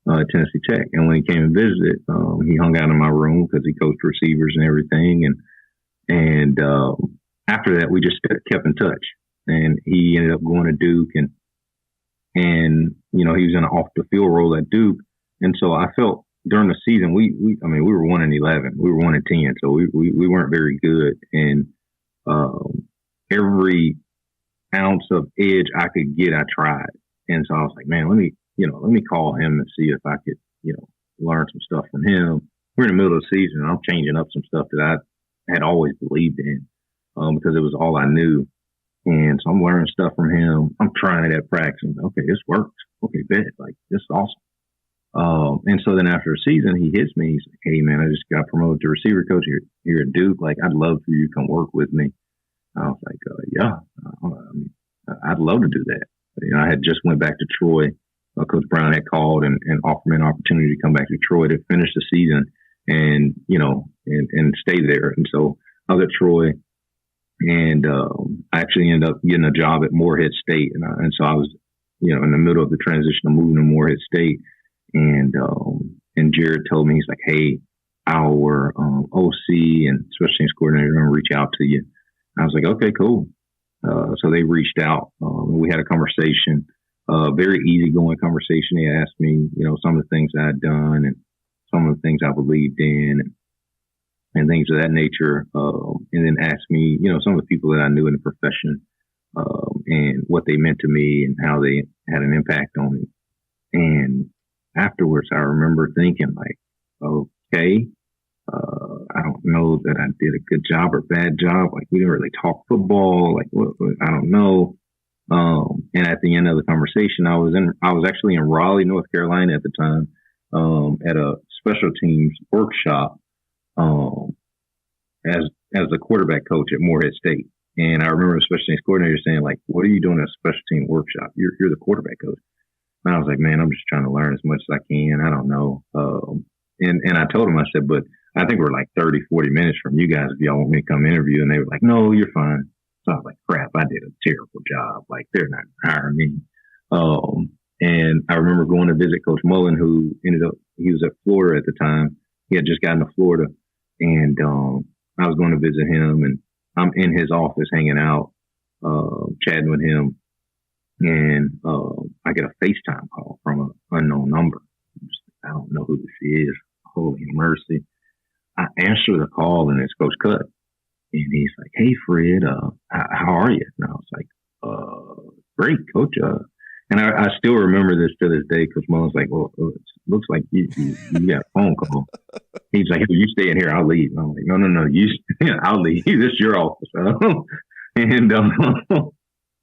Tennessee Tech. And when he came and visited, he hung out in my room because he coached receivers and everything. And after that, we just kept in touch. And he ended up going to Duke, and he was in an off the field role at Duke. And so I felt during the season, we were 1-11, we were 1-10, so we weren't very good. And every ounce of edge I could get, I tried. And so I was like, man, let me call him and see if I could, learn some stuff from him. We're in the middle of the season, and I'm changing up some stuff that I had always believed in, because it was all I knew. And so I'm learning stuff from him. I'm trying it at practice. Okay, this works. Okay, bet. Like, this is awesome. And so then after the season, he hits me. He's like, "Hey man, I just got promoted to receiver coach here at Duke. Like, I'd love for you to come work with me." I was like, "Yeah, I'd love to do that." I had just went back to Troy. Coach Brown had called and offered me an opportunity to come back to Troy to finish the season and stay there. And so I was at Troy, and I actually ended up getting a job at Morehead State. And so I was, in the middle of the transition of moving to Morehead State. And Jared told me, he's like, "Hey, our OC and special teams coordinator are going to reach out to you." I was like, "Okay, cool." So they reached out. We had a conversation, very easygoing conversation. They asked me, some of the things I had done and some of the things I believed in and things of that nature. And then asked me, some of the people that I knew in the profession and what they meant to me and how they had an impact on me. And afterwards, I remember thinking like, okay, I don't know that I did a good job or bad job. Like, we didn't really talk football. Like, I don't know. And at the end of the conversation, I was actually in Raleigh, North Carolina at the time, at a special teams workshop, as the quarterback coach at Morehead State. And I remember the special teams coordinator saying, like, "What are you doing at a special team workshop? You're the quarterback coach." And I was like, "Man, I'm just trying to learn as much as I can. I don't know." And I told him, I said, "But I think we're like 30, 40 minutes from you guys if y'all want me to come interview." And they were like, "No, you're fine." So I was like, "Crap, I did a terrible job. Like, they're not hiring me." And I remember going to visit Coach Mullen, who he was at Florida at the time. He had just gotten to Florida. And I was going to visit him, and I'm in his office hanging out, chatting with him. And I get a FaceTime call from an unknown number. I don't know who this is. Holy mercy. I answer the call, and it's Coach Cut. And he's like, "Hey, Fred, how are you?" And I was like, "Great, Coach." And I still remember this to this day. Coach Mullen's like, "Well, it looks like you got a phone call." He's like, "Hey, you stay in here, I'll leave." And I'm like, No, I'll leave. This is your office."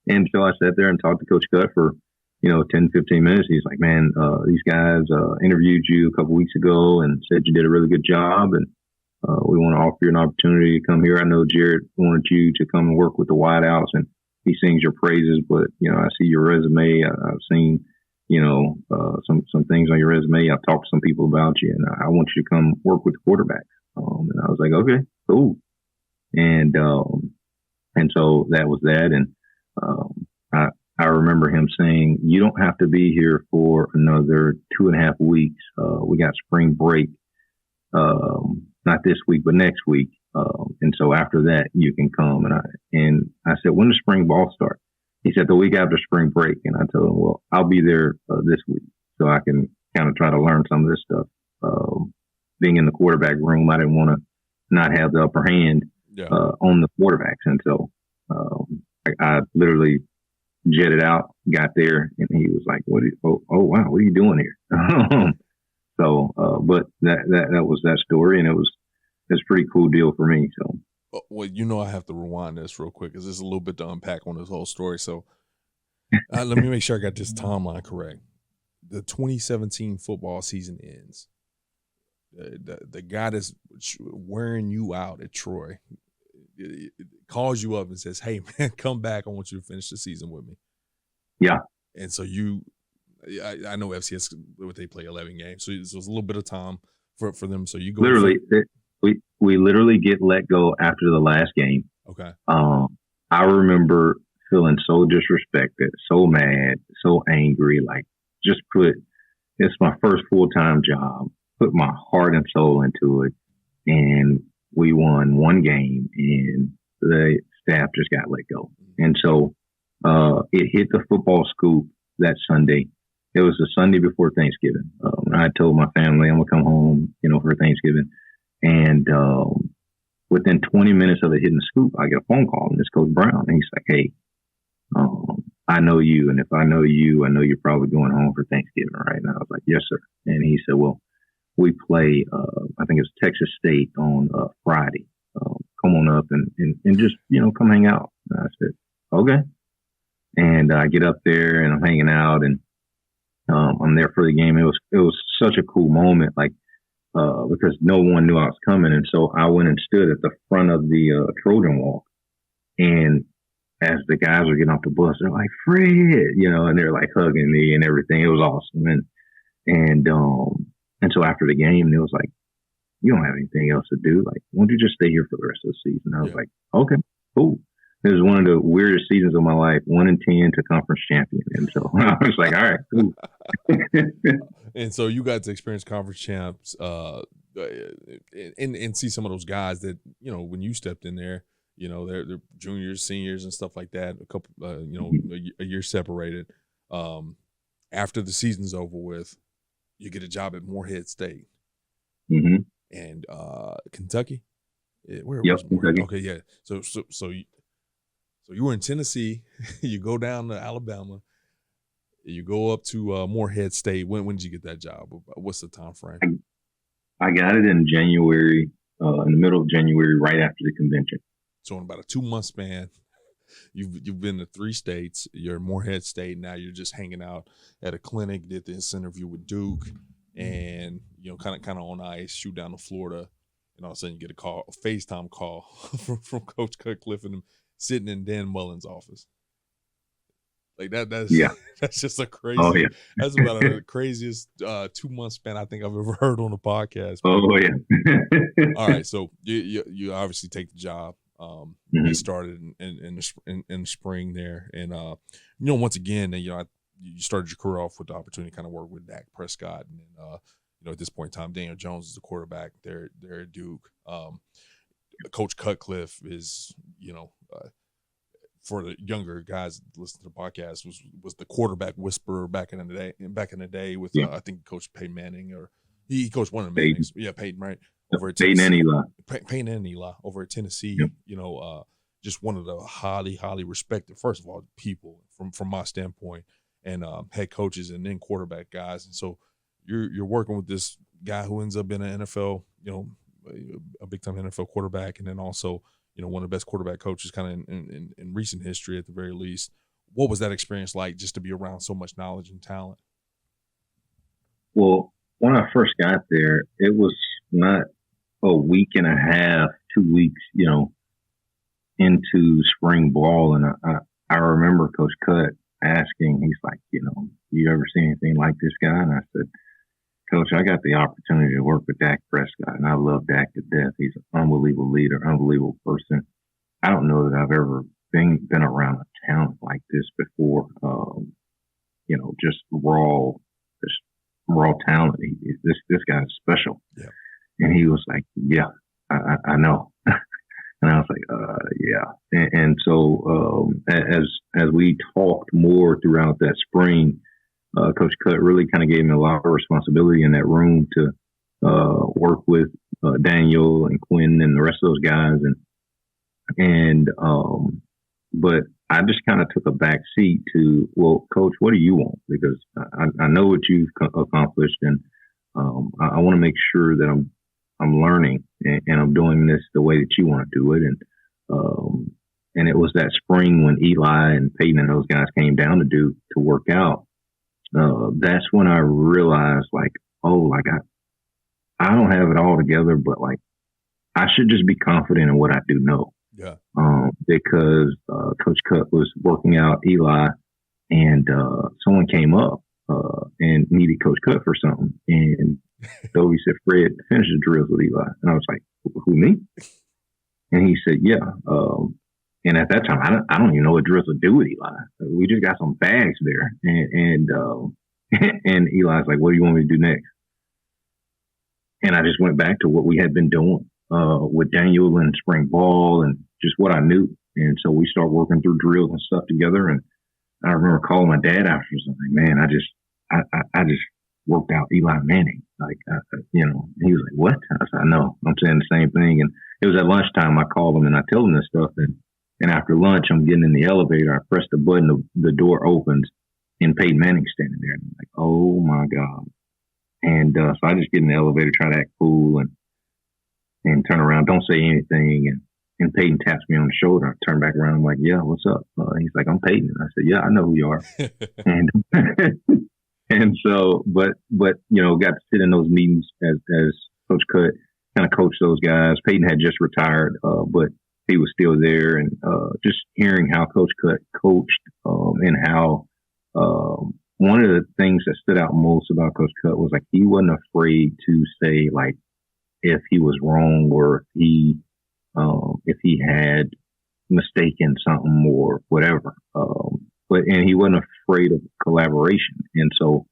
And so I sat there and talked to Coach Cut for 10, 15 minutes. He's like, "Man, these guys interviewed you a couple weeks ago and said you did a really good job, and we want to offer you an opportunity to come here. I know Jared wanted you to come and work with the Wideouts, and he sings your praises, but I see your resume. I've seen some things on your resume. I've talked to some people about you, and I want you to come work with the quarterback." And I was like, "Okay, cool." And so that was that. And I remember him saying, "You don't have to be here for another 2.5 weeks. We got spring break, not this week, but next week. And so after that, you can come." And I said, "When does spring ball start?" He said, "The week after spring break." And I told him, "Well, I'll be there this week so I can kind of try to learn some of this stuff." Being in the quarterback room, I didn't want to not have the upper hand on the quarterbacks. And so I literally jetted out, got there, and he was like, oh wow, what are you doing here?" But that was that story, and it's a pretty cool deal for me. So. Well, I have to rewind this real quick because there's a little bit to unpack on this whole story. So let me make sure I got this timeline correct. The 2017 football season ends. The guy that's wearing you out at Troy calls you up and says, "Hey, man, come back. I want you to finish the season with me." Yeah. And so I know FCS, they play 11 games. So it's a little bit of time for them. So you go. Literally, we literally get let go after the last game. Okay. I remember feeling so disrespected, so mad, so angry. Like, it's my first full-time job. Put my heart and soul into it, and we won one game, and the staff just got let go. And so it hit the football scoop that Sunday. It was the Sunday before Thanksgiving. I told my family I'm gonna come home, for Thanksgiving. And within 20 minutes of it hitting the scoop, I get a phone call, and it's Coach Brown. And he's like, "Hey, I know you, and if I know you, I know you're probably going home for Thanksgiving, right?" And I was like, "Yes, sir." And he said, "Well, we play, I think it's Texas State on Friday. Come on up and just, come hang out." And I said, "Okay." And I get up there, and I'm hanging out, and I'm there for the game. It was such a cool moment, like because no one knew I was coming, and so I went and stood at the front of the Trojan walk, and as the guys were getting off the bus, they're like, "Fred," and they're like hugging me and everything. It was awesome, and so after the game, it was like, "You don't have anything else to do. Like, why don't you just stay here for the rest of the season?" I was like, "Okay, cool." It was one of the weirdest seasons of my life, 1-10 to conference champion, and so I was like, "All right, cool." And so you got to experience conference champs, and see some of those guys that when you stepped in there. They're juniors, seniors, and stuff like that. A couple, a year separated. After the season's over with, you get a job at Morehead State, and Kentucky. Where was Morehead? Okay, yeah. So you were in Tennessee. You go down to Alabama. You go up to Morehead State. When did you get that job? What's the time frame? I got it in January, in the middle of January, right after the convention. So in about a 2-month span, you've been to 3 states. You're in Morehead State. Now you're just hanging out at a clinic. Did this interview with Duke, and kind of on ice. Shoot down to Florida, and all of a sudden you get a FaceTime call from Coach Cutcliffe and him sitting in Dan Mullen's office. Like that's just a crazy. Oh, yeah. That's about the craziest 2-month span I think I've ever heard on a podcast. Oh yeah. All right, so you obviously take the job. You started in the spring there, and once again, you started your career off with the opportunity to kind of work with Dak Prescott, and at this point in time, Daniel Jones is the quarterback there at Duke. Coach Cutcliffe is for the younger guys that listen to the podcast was the quarterback whisperer back in the day with I think Coach Peyton Manning, or he coached one of the Mannings. Yeah, Peyton, right? Over at Peyton and Eli. Peyton and Eli over at Tennessee. Yep. Just one of the highly, highly respected, first of all, people from my standpoint, and head coaches and then quarterback guys. And so you're working with this guy who ends up being an NFL, a big time NFL quarterback, and then also one of the best quarterback coaches kind of in recent history at the very least. What was that experience like, just to be around so much knowledge and talent? Well, when I first got there, it was not a week and a half, 2 weeks, into spring ball. And I remember Coach Cut asking, he's like, you ever seen anything like this guy? And I said, Coach, I got the opportunity to work with Dak Prescott, and I love Dak to death. He's an unbelievable leader, unbelievable person. I don't know that I've ever been around a talent like this before. Just raw talent. This guy's special. Yeah. And he was like, yeah, I know. And I was like, yeah. And so as we talked more throughout that spring, Coach Cut really kind of gave me a lot of responsibility in that room to work with Daniel and Quinn and the rest of those guys. But I just kind of took a back seat to, well, Coach, what do you want? Because I know what you've accomplished, and I want to make sure that I'm learning and I'm doing this the way that you want to do it. And it was that spring when Eli and Peyton and those guys came down to work out. That's when I realized, like, I don't have it all together, but like, I should just be confident in what I do know. Yeah. Because Coach Cut was working out Eli, and someone came up and needed Coach Cut for something, and Dobie said, "Fred, finish the drills with Eli." And I was like, "Who, me?" And he said, "Yeah." And at that time, I don't even know what drills to do with Eli. We just got some bags there, and Eli's like, "What do you want me to do next?" And I just went back to what we had been doing with Daniel and spring ball and just what I knew. And so we started working through drills and stuff together. And I remember calling my dad after something. Man, I just worked out Eli Manning. Like, he was like, "What?" I said, "I know. I'm saying the same thing." And it was at lunchtime. I called him and I told him this stuff. And after lunch, I'm getting in the elevator. I press the button, the door opens, and Peyton Manning's standing there. And I'm like, oh my God. And so I just get in the elevator, try to act cool and turn around, don't say anything. And Peyton taps me on the shoulder. I turn back around. I'm like, "Yeah, what's up?" He's like, "I'm Peyton." And I said, "Yeah, I know who you are." And so, but got to sit in those meetings as Coach Cut kind of coached those guys. Peyton had just retired, but he was still there, and just hearing how Coach Cut coached, and how one of the things that stood out most about Coach Cut was like he wasn't afraid to say like if he was wrong or if he had mistaken something or whatever. And he wasn't afraid of collaboration. And so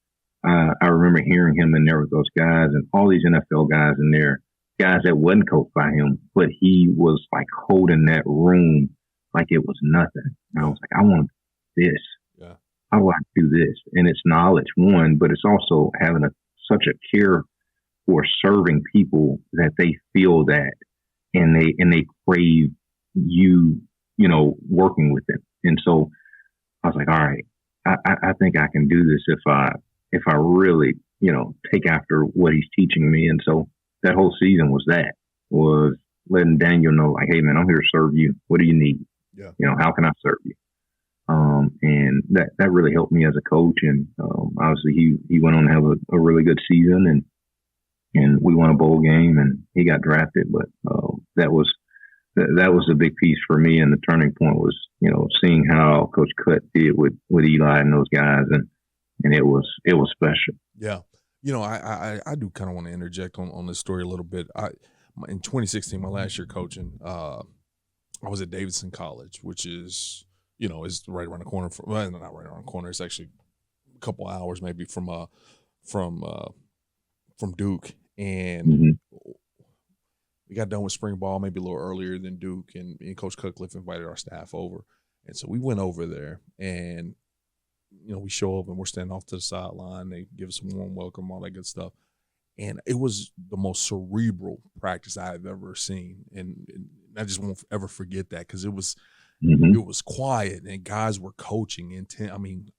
I remember hearing him in there with those guys and all these NFL guys in there, guys that wasn't coached by him, but he was like holding that room like it was nothing. And I was like, I want this. Yeah. I would like to do this. And it's knowledge, one, but it's also having such a care for serving people that they feel that and they crave you working with them. And so I was like, all right, I think I can do this if I really, take after what he's teaching me. And so that whole season was letting Daniel know, like, hey man, I'm here to serve you. What do you need? Yeah. How can I serve you? And that really helped me as a coach. And obviously he went on to have a really good season, and we won a bowl game, and he got drafted. But that was a big piece for me. And the turning point was, seeing how Coach Cut did with Eli and those guys, and it was special. Yeah. I do kind of want to interject on this story a little bit. In 2016, my last year coaching, I was at Davidson College, which is, is right around the corner. Well, not right around the corner. It's actually a couple hours maybe from Duke. And we got done with spring ball maybe a little earlier than Duke, and Coach Cutcliffe invited our staff over. And so we went over there, and we show up and we're standing off to the sideline. They give us a warm welcome, all that good stuff. And it was the most cerebral practice I've ever seen. And I just won't ever forget that, because it was quiet and guys were coaching intent. I mean,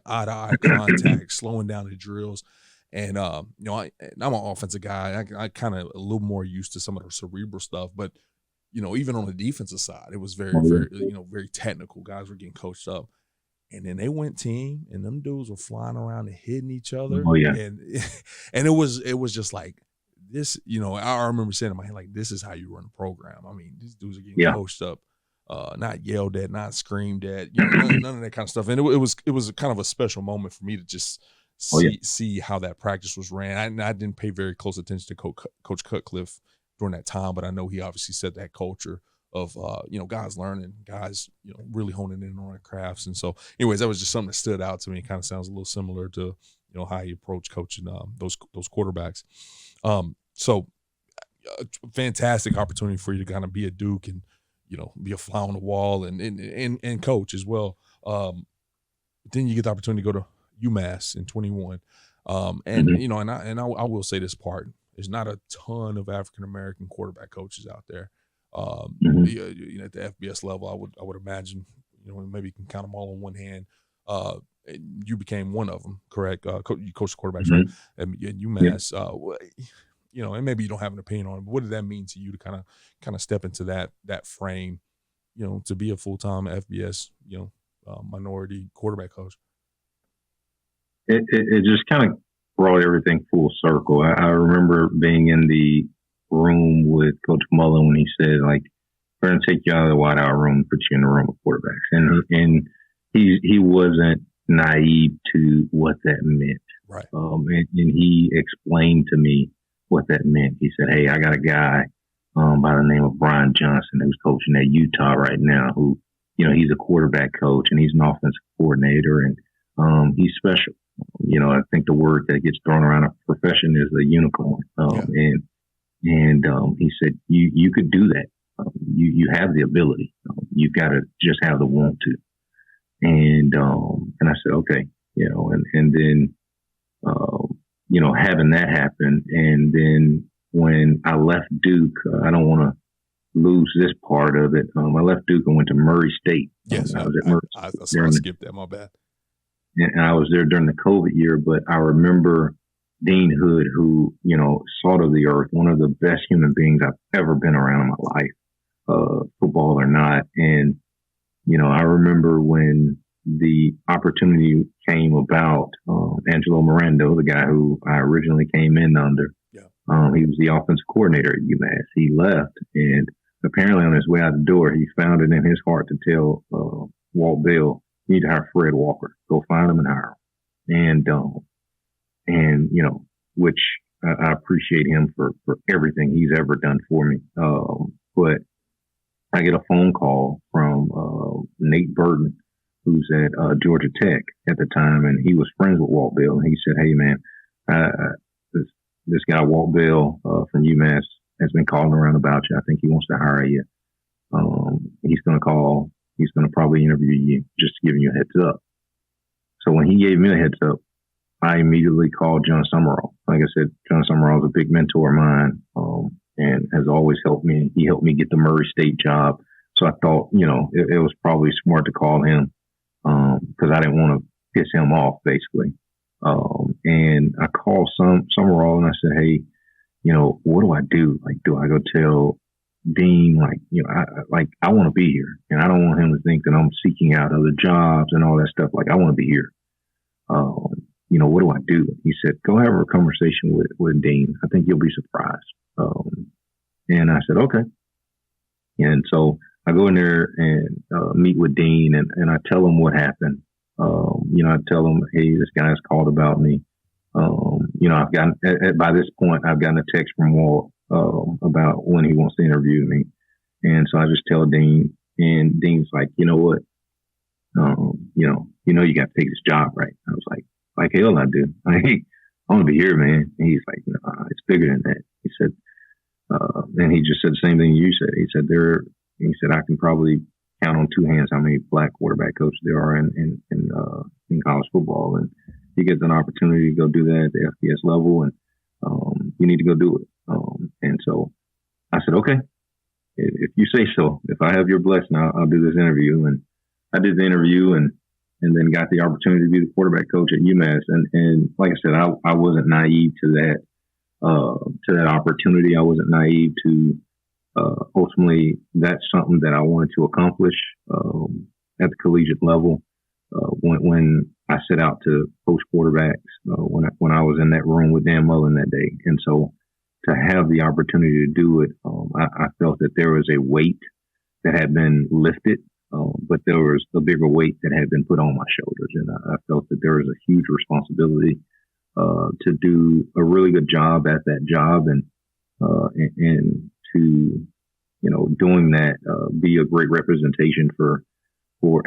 eye-to-eye contact, slowing down the drills. And, I'm an offensive guy. I kind of a little more used to some of the cerebral stuff. But, even on the defensive side, it was very, very, very technical. Guys were getting coached up. And then they went team, and them dudes were flying around and hitting each other. Oh, yeah. And it was just like this, I remember saying in my head, like, this is how you run a program. I mean, these dudes are getting coached up, not yelled at, not screamed at, none of that kind of stuff. And it was kind of a special moment for me to just see how that practice was ran. I didn't pay very close attention to Coach Cutcliffe during that time, but I know he obviously set that culture of guys learning, guys really honing in on their crafts. And so anyways, that was just something that stood out to me. It kind of sounds a little similar to how you approach coaching those quarterbacks. So fantastic opportunity for you to kind of be a Duke and be a fly on the wall and coach as well. Then you get the opportunity to go to UMass in 21. And I will say this part, there's not a ton of African American quarterback coaches out there. At the FBS level, I would imagine, maybe you can count them all on one hand. You became one of them, correct? You coached quarterbacks, right? At UMass, and maybe you don't have an opinion on it, but what did that mean to you to kind of step into that frame, to be a full-time FBS, minority quarterback coach? It just kind of brought everything full circle. I remember being in the room with Coach Mullen when he said, like, we're going to take you out of the wide-out room and put you in the room with quarterbacks. And he wasn't naive to what that meant. Right. And he explained to me what that meant. He said, hey, I got a guy by the name of Brian Johnson who's coaching at Utah right now, who, he's a quarterback coach and he's an offensive coordinator, and he's special. I think the word that gets thrown around a profession is a unicorn. And he said, you could do that. You have the ability. You've got to just have the want to. And I said, okay, and then, having that happen. And then when I left Duke, I don't want to lose this part of it. I left Duke and went to Murray State. Yes, I was at Murray State. I skipped that. My bad. And I was there during the COVID year, but I remember Dean Hood, who, salt of the earth, one of the best human beings I've ever been around in my life, football or not. And, I remember when the opportunity came about. Angelo Mirando, the guy who I originally came in under, he was the offensive coordinator at UMass. He left, and apparently on his way out the door, he found it in his heart to tell Walt Bell, "You need to hire Fred Walker. Go find him and hire him." And which I appreciate him for everything he's ever done for me. But I get a phone call from Nate Burton, who's at Georgia Tech at the time, and he was friends with Walt Bell. And he said, "Hey, man, this guy Walt Bell from UMass has been calling around about you. I think he wants to hire you. He's going to call. He's going to probably interview you, just giving you a heads up." So when he gave me a heads up, I immediately called John Summerall. Like I said, John Summerall is a big mentor of mine, and has always helped me. He helped me get the Murray State job. So I thought, it was probably smart to call him because I didn't want to piss him off, basically. And I called Summerall and I said, "Hey, what do I do? Like, do I go tell Dean, I want to be here, and I don't want him to think that I'm seeking out other jobs and all that stuff. Like, I want to be here. What do I do?" He said, "Go have a conversation with Dean. I think you'll be surprised." And I said, "Okay." And so I go in there and meet with Dean, and I tell him what happened. I tell him, "Hey, this guy's called about me." I've gotten by this point, I've gotten a text from Walt about when he wants to interview me, and so I just tell Dean, and Dean's like, "You know what? You got to take this job, right?" I was like hell, I do. I want to be here, man. And he's like, "Nah, it's bigger than that." He said, and he just said the same thing you said. He said, "I can probably count on two hands how many black quarterback coaches there are in college football, and you get an opportunity to go do that at the FBS level, and you need to go do it." And so I said, "Okay, if you say so. If I have your blessing, I'll do this interview." And I did the interview, and then got the opportunity to be the quarterback coach at UMass. And like I said, I wasn't naive to that opportunity. I wasn't naive to ultimately that's something that I wanted to accomplish at the collegiate level. When I set out to coach quarterbacks, when I was in that room with Dan Mullen that day, and so to have the opportunity to do it, I felt that there was a weight that had been lifted. But there was a bigger weight that had been put on my shoulders, and I felt that there was a huge responsibility to do a really good job at that job, and to doing that, be a great representation for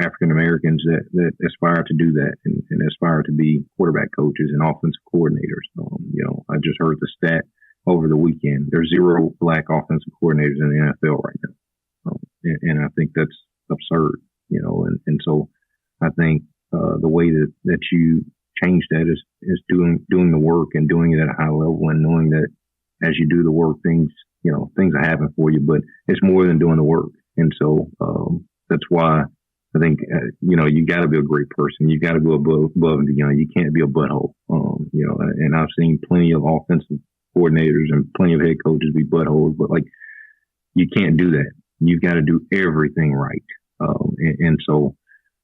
African Americans that aspire to do that and aspire to be quarterback coaches and offensive coordinators. I just heard the stat over the weekend. There's 0 black offensive coordinators in the NFL right now, and I think that's absurd, and so I think the way that you change that is doing the work and doing it at a high level, and knowing that as you do the work, things are happening for you, but it's more than doing the work. And so that's why I think you got to be a great person. You got to go above and beyond. You can't be a butthole. And I've seen plenty of offensive coordinators and plenty of head coaches be buttholes, but you can't do that. You've got to do everything right. And so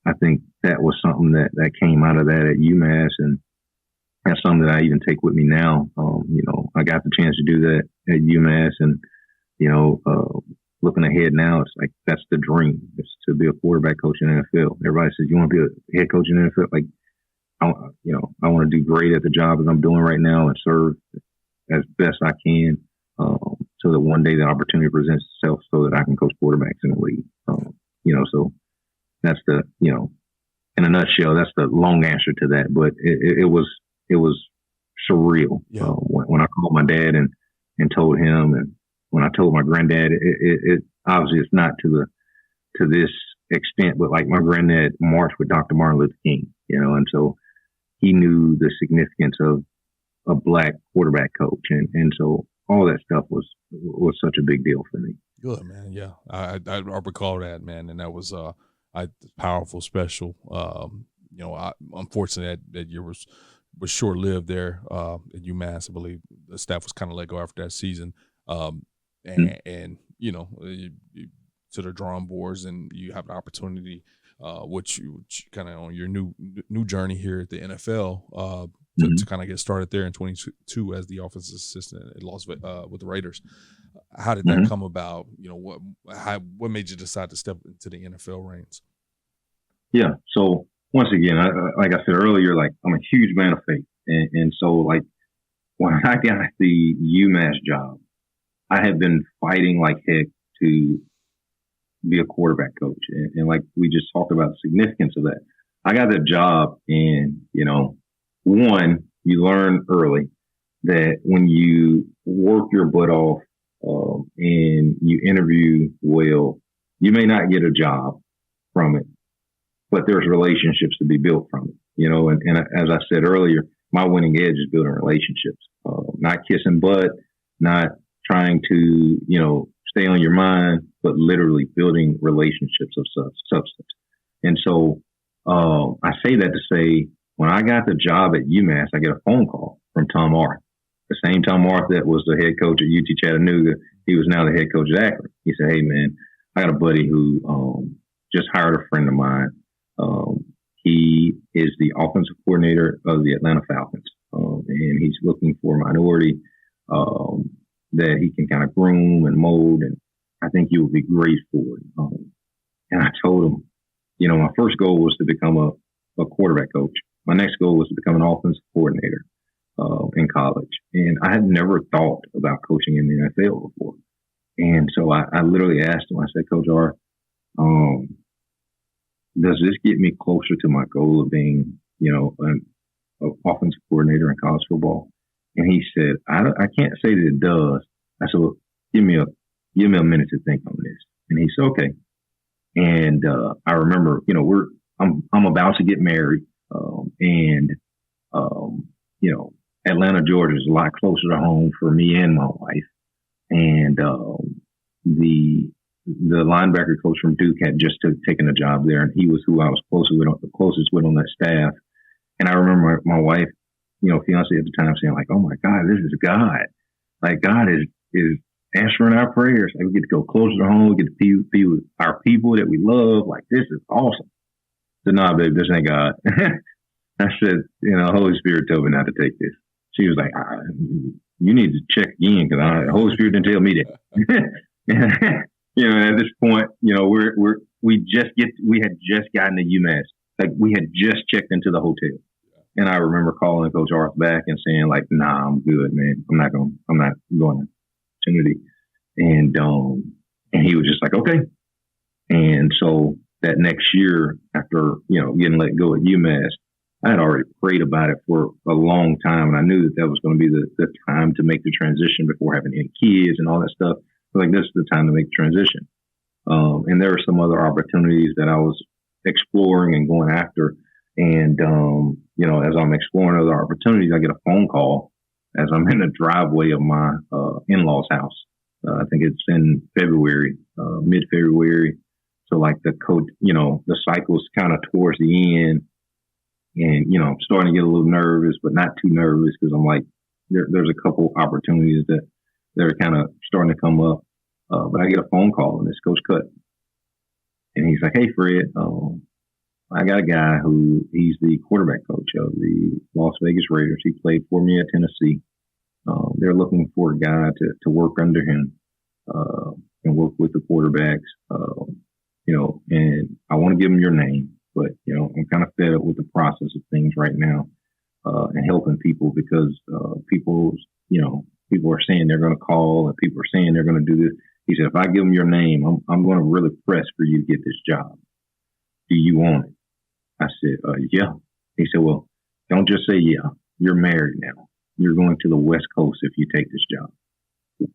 I think that was something that came out of that at UMass, and that's something that I even take with me now. I got the chance to do that at UMass, and, looking ahead now, it's like, that's the dream, is to be a quarterback coach in the NFL. Everybody says, "You want to be a head coach in the NFL?" I want to do great at the job that I'm doing right now and serve as best I can, so that one day the opportunity presents itself so that I can coach quarterbacks in the league. So that's in a nutshell, that's the long answer to that. But it was surreal. Yeah. When I called my dad and told him, and when I told my granddad, it obviously it's not to this extent, but like my granddad marched with Dr. Martin Luther King, and so he knew the significance of a black quarterback coach, and so all that stuff was such a big deal for me. Good, man. Yeah, I recall that, man, and that was powerful, special. Unfortunately that year was short lived there at UMass. I believe the staff was kind of let go after that season, and you to the drawing boards, and you have an opportunity which kind of on your new journey here at the NFL to kind of get started there in 22 as the offensive assistant at with the Raiders. How did that come about? What made you decide to step into the NFL reins? Yeah. So once again, like I said earlier, like I'm a huge man of faith. And so like when I got the UMass job, I had been fighting like heck to be a quarterback coach. And like we just talked about the significance of that. I got the job and, one, you learn early that when you work your butt off and you interview well, you may not get a job from it, but there's relationships to be built from it, and as I said earlier, my winning edge is building relationships, not kissing butt, not trying to, stay on your mind, but literally building relationships of substance. And so I say that to say, when I got the job at UMass, I get a phone call from Tom Arth, the same Tom Arth that was the head coach at UT Chattanooga. He was now the head coach at Akron. He said, "Hey, man, I got a buddy who just hired a friend of mine. He is the offensive coordinator of the Atlanta Falcons, and he's looking for a minority that he can kind of groom and mold, and I think you will be great for it." And I told him, my first goal was to become a quarterback coach. My next goal was to become an offensive coordinator in college. And I had never thought about coaching in the NFL before. And so I literally asked him, I said, "Coach R, does this get me closer to my goal of being, an offensive coordinator in college football?" And he said, I can't say that it does. I said, "Well, give me a minute to think on this." And he said, "Okay." And I remember, I'm about to get married, and Atlanta, Georgia is a lot closer to home for me and my wife. And the linebacker coach from Duke had just taken a job there, and he was who I was closest with on that staff. And I remember my wife, fiance at the time, saying like, "Oh my God, this is God! Like God is answering our prayers. Like we get to go closer to home. We get to be with our people that we love. Like this is awesome." I said, "Nah, babe, this ain't God." I said, "Holy Spirit told me not to take this." She was like, "You need to check again because the Holy Spirit didn't tell me that." At this point, we had just gotten to UMass. Like we had just checked into the hotel. And I remember calling Coach Arth back and saying like, "Nah, I'm good, man. I'm not going to opportunity." And he was just like, "Okay." And so that next year after, getting let go at UMass, I had already prayed about it for a long time. And I knew that was going to be the time to make the transition before having any kids and all that stuff. Like this is the time to make the transition. And there were some other opportunities that I was exploring and going after. And, as I'm exploring other opportunities, I get a phone call as I'm in the driveway of my in-laws' house. I think it's in February, mid-February. So like the cycle's kind of towards the end. And, I'm starting to get a little nervous, but not too nervous because I'm like, there's a couple opportunities that are kind of starting to come up. But I get a phone call and it's Coach Cut. And he's like, "Hey, Fred, I got a guy he's the quarterback coach of the Las Vegas Raiders. He played for me at Tennessee. They're looking for a guy to work under him and work with the quarterbacks, and I want to give him your name, but, I'm kind of fed up with the process of things right now and helping people because people are saying they're going to call and people are saying they're going to do this." He said, "If I give them your name, I'm going to really press for you to get this job. Do you want it?" I said, "Yeah." He said, "Well, don't just say yeah. You're married now. You're going to the West Coast if you take this job.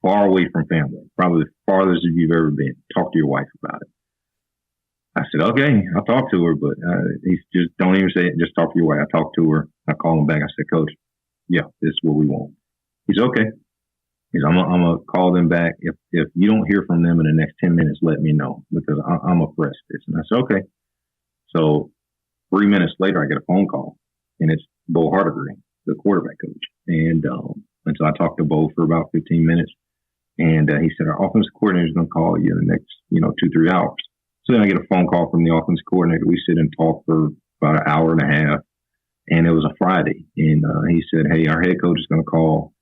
Far away from family, probably the farthest you've ever been. Talk to your wife about it." I said, "Okay, I'll talk to her, but he's just don't even say it. Just talk to your wife." I talked to her. I called him back. I said, "Coach, yeah, this is what we want." He said, "Okay." He said, I'm gonna call them back. If you don't hear from them in the next 10 minutes, let me know because I'm a press this." And I said, "Okay." So 3 minutes later, I get a phone call, and it's Bo Hardigreen, the quarterback coach. And so I talked to Bo for about 15 minutes, and he said, "Our offensive coordinator is going to call you in the next 2-3 hours." So then I get a phone call from the offense coordinator. We sit and talk for about an hour and a half, and it was a Friday. And he said, "Hey, our head coach is going to call.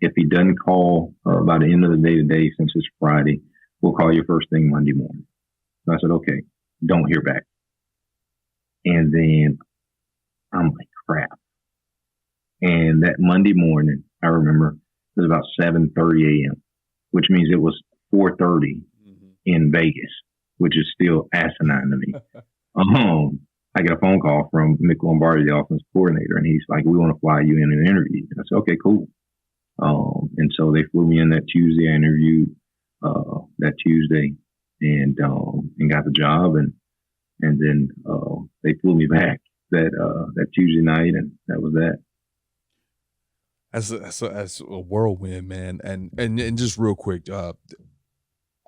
If he doesn't call by the end of the day today, since it's Friday, we'll call you first thing Monday morning." So I said, "Okay, don't hear back." And then I'm like, crap. And that Monday morning, I remember it was about 7:30 a.m., which means it was 4:30 in Vegas, which is still asinine to me. I get a phone call from Mick Lombardi, the offensive coordinator, and he's like, "We want to fly you in an interview." And I said, "Okay, cool." And so they flew me in that Tuesday. I interviewed that Tuesday and got the job, and then they flew me back that Tuesday night, and that was that. That's a whirlwind, man. And just real quick, I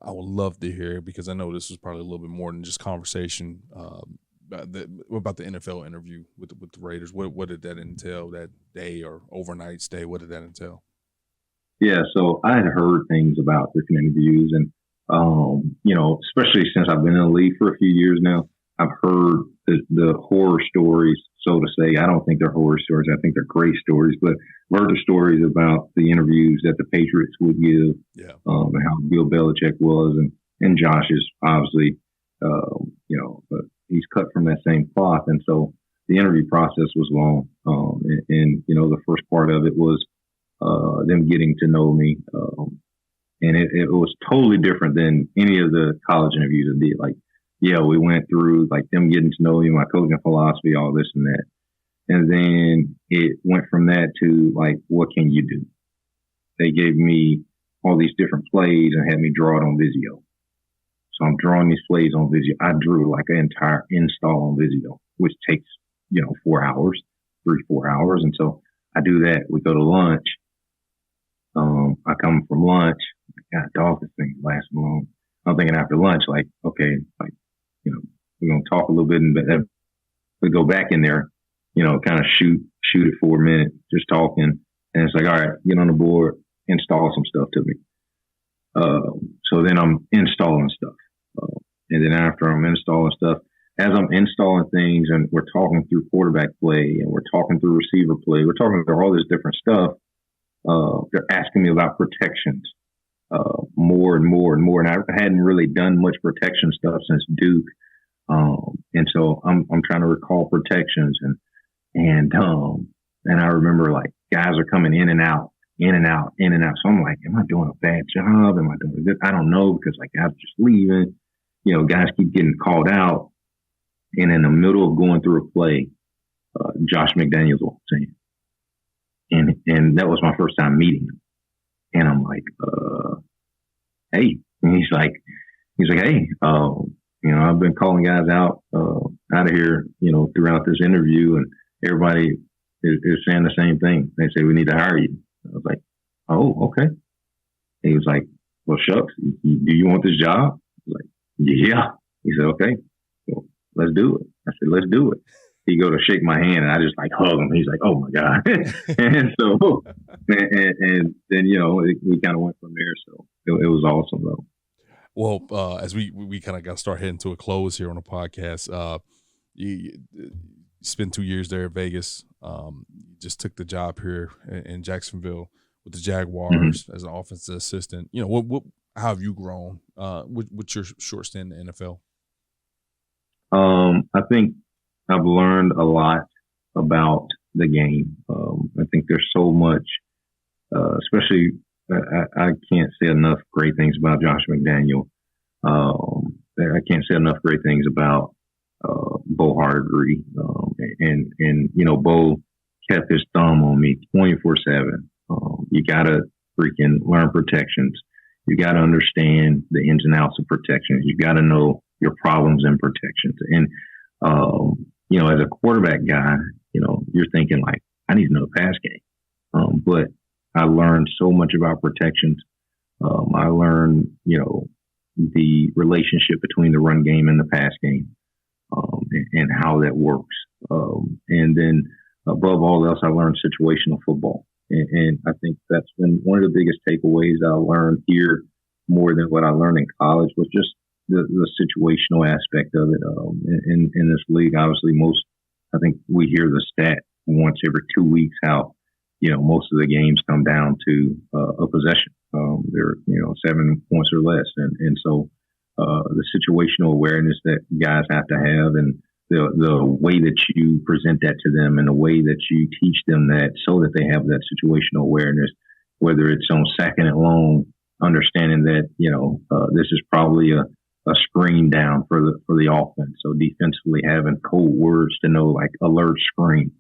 would love to hear, because I know this was probably a little bit more than just conversation about the NFL interview with the Raiders. What did that entail, that day or overnight stay? What did that entail? Yeah, so I had heard things about different interviews, and especially since I've been in the league for a few years now, I've heard the horror stories, so to say. I don't think they're horror stories. I think they're great stories, but I've heard the stories about the interviews that the Patriots would give, and how Bill Belichick was, and Josh is obviously, but he's cut from that same cloth. And so the interview process was long. And the first part of it was them getting to know me. And it was totally different than any of the college interviews I did. Like, we went through like them getting to know me, my coaching philosophy, all this and that. And then it went from that to like, what can you do? They gave me all these different plays and had me draw it on Visio. So I'm drawing these plays on Visio. I drew like an entire install on Visio, which takes, 4 hours, 3-4 hours. And so I do that. We go to lunch. I come from lunch. God, dog, this thing lasts long. I'm thinking after lunch, like, okay, like, we're going to talk a little bit, and we go back in there, kind of shoot it for a minute, just talking. And it's like, all right, get on the board, install some stuff to me. So then I'm installing stuff. And then after I'm installing stuff, as I'm installing things and we're talking through quarterback play and we're talking through receiver play, we're talking through all this different stuff, they're asking me about protections more and more and more. And I hadn't really done much protection stuff since Duke. And so I'm trying to recall protections and I remember like guys are coming in and out. So I'm like, am I doing a bad job? Am I doing good? I don't know, because like guys just leaving, guys keep getting called out. And in the middle of going through a play, Josh McDaniels walks in. And that was my first time meeting him. And I'm like, hey. And he's like, hey, I've been calling guys out of here, throughout this interview, and everybody is saying the same thing. They say, we need to hire you. I was like, oh, okay. And he was like, well, shucks, do you want this job? I was like, yeah. He said, okay, well, let's do it. I said, let's do it. He go to shake my hand, and I just like hug him. He's like, oh my God. And so, and then, we kind of went from there. So it was awesome though. Well, as we kind of got to start heading to a close here on the podcast, you spent 2 years there at Vegas. You just took the job here in Jacksonville with the Jaguars as an offensive assistant. How have you grown with your short stint in the NFL? I think I've learned a lot about the game. I think there's so much, especially I can't say enough great things about Josh McDaniel. I can't say enough great things about Bo Hardgree. And Bo kept his thumb on me 24/7. You got to freaking learn protections. You got to understand the ins and outs of protections. You got to know your problems in protections. And, as a quarterback guy, you're thinking like, I need to know the pass game. But I learned so much about protections. I learned, the relationship between the run game and the pass game, and how that works. And then above all else, I learned situational football. And I think that's been one of the biggest takeaways I learned here, more than what I learned in college, was just the situational aspect of it. In this league, obviously, I think we hear the stat once every 2 weeks how, most of the games come down to a possession. They're 7 points or less, and so the situational awareness that guys have to have, and the way that you present that to them, and the way that you teach them that, so that they have that situational awareness, whether it's on second and long, understanding that this is probably a screen down for the offense. So defensively, having code words to know, like alert screen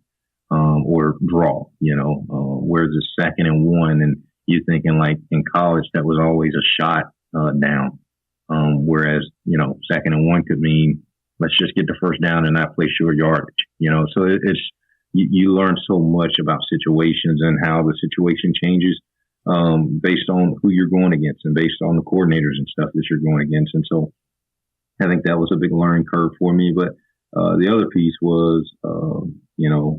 or draw. Whereas it's second and one, and you're thinking like in college that was always a shot down. Whereas second and one could mean let's just get the first down and not play short yardage. So it's you learn so much about situations and how the situation changes based on who you're going against and based on the coordinators and stuff that you're going against. And so I think that was a big learning curve for me. But the other piece was,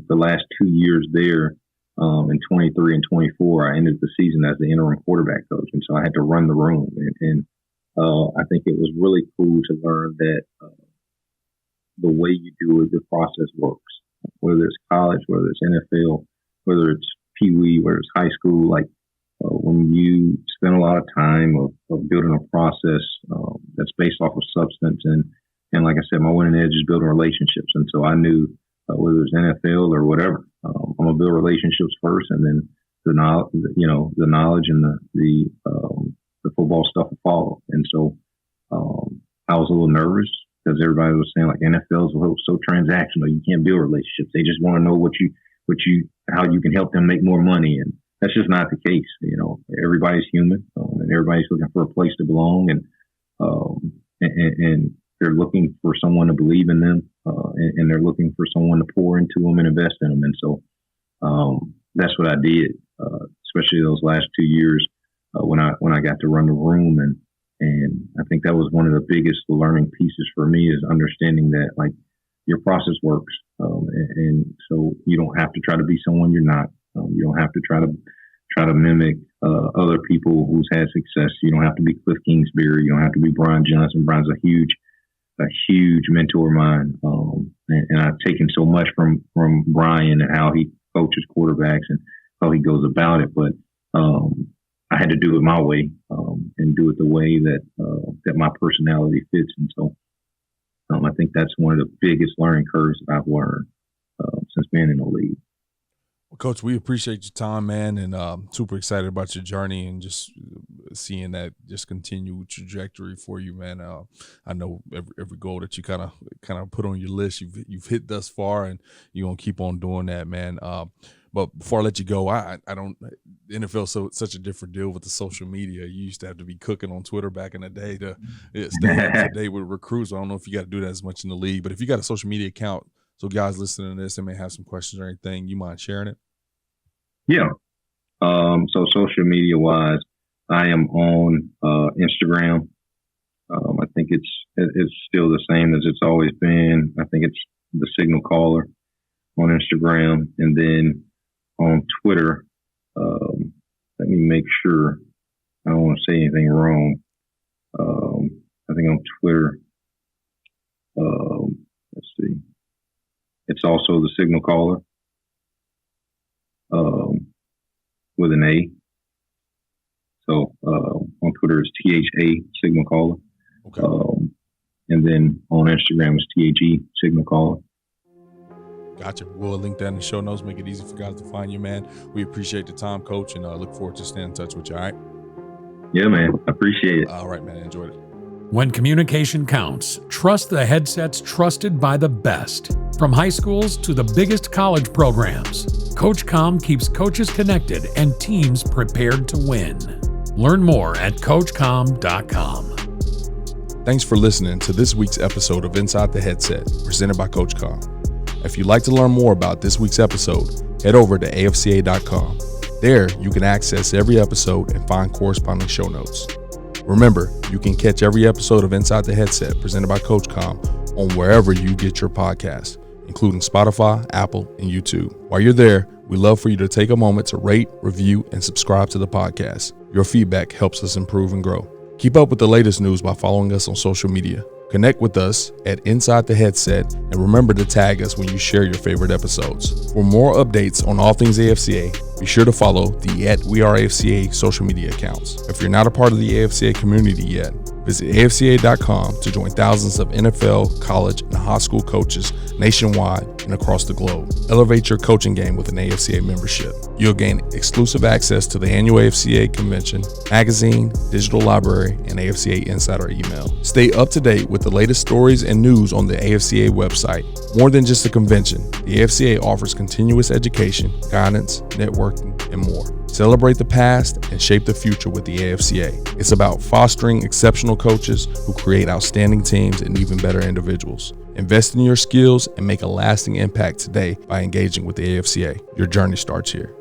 the last 2 years there, in 23 and 24, I ended the season as the interim quarterback coach. And so I had to run the room. And I think it was really cool to learn that the way you do it, the process works, whether it's college, whether it's NFL, whether it's Pee Wee, whether it's high school. Like when you spend a lot of time of building a process that's based off of substance, and like I said, my winning edge is building relationships. And so I knew whether it's NFL or whatever, I'm gonna build relationships first, and then the knowledge and the football stuff will follow. And so I was a little nervous because everybody was saying like NFL is so transactional. You can't build relationships. They just want to know how you can help them make more money. And that's just not the case. Everybody's human, and everybody's looking for a place to belong, and they're looking for someone to believe in them, and they're looking for someone to pour into them and invest in them. And so that's what I did, especially those last 2 years when I got to run the room. And I think that was one of the biggest learning pieces for me, is understanding that like your process works. And so you don't have to try to be someone you're not. You don't have to try to mimic other people who's had success. You don't have to be Cliff Kingsbury. You don't have to be Brian Johnson. Brian's a huge mentor of mine. And I've taken so much from Brian and how he coaches quarterbacks and how he goes about it. But I had to do it my way, and do it the way that my personality fits. And so I think that's one of the biggest learning curves that I've learned since being in the league. Well, Coach, we appreciate your time, man, and super excited about your journey and just seeing that just continued trajectory for you, man. I know every goal that you kind of put on your list, you've hit thus far, and you're gonna keep on doing that, man. But before I let you go, I don't. The NFL such a different deal with the social media. You used to have to be cooking on Twitter back in the day to stay up to date with recruits. I don't know if you got to do that as much in the league, but if you got a social media account, so guys listening to this, they may have some questions or anything, you mind sharing it? Yeah. So social media wise, I am on Instagram. I think it's still the same as it's always been. I think it's the Signal Caller on Instagram, and then on Twitter. Let me make sure I don't want to say anything wrong. I think on Twitter, let's see, it's also the Signal Caller with an A. So on Twitter it's THA Signal Caller. Okay. And then on Instagram it's THE Signal Caller. Gotcha. We'll link that in the show notes, make it easy for guys to find you, man. We appreciate the time, Coach, and look forward to staying in touch with you, all right? Yeah, man. I appreciate it. All right, man. Enjoyed it. When communication counts, trust the headsets trusted by the best. From high schools to the biggest college programs, CoachComm keeps coaches connected and teams prepared to win. Learn more at CoachComm.com. Thanks for listening to this week's episode of Inside the Headset, presented by CoachComm. If you'd like to learn more about this week's episode, head over to afca.com. There, you can access every episode and find corresponding show notes. Remember, you can catch every episode of Inside the Headset presented by CoachComm on wherever you get your podcasts, including Spotify, Apple, and YouTube. While you're there, we'd love for you to take a moment to rate, review, and subscribe to the podcast. Your feedback helps us improve and grow. Keep up with the latest news by following us on social media. Connect with us at Inside the Headset, and remember to tag us when you share your favorite episodes. For more updates on all things AFCA, be sure to follow the @WeAreAFCA social media accounts. If you're not a part of the AFCA community yet, visit AFCA.com to join thousands of NFL, college, and high school coaches nationwide and across the globe. Elevate your coaching game with an AFCA membership. You'll gain exclusive access to the annual AFCA convention, magazine, digital library, and AFCA Insider email. Stay up to date with the latest stories and news on the AFCA website. More than just a convention, the AFCA offers continuous education, guidance, networking, and more. Celebrate the past and shape the future with the AFCA. It's about fostering exceptional coaches who create outstanding teams and even better individuals. Invest in your skills and make a lasting impact today by engaging with the AFCA. Your journey starts here.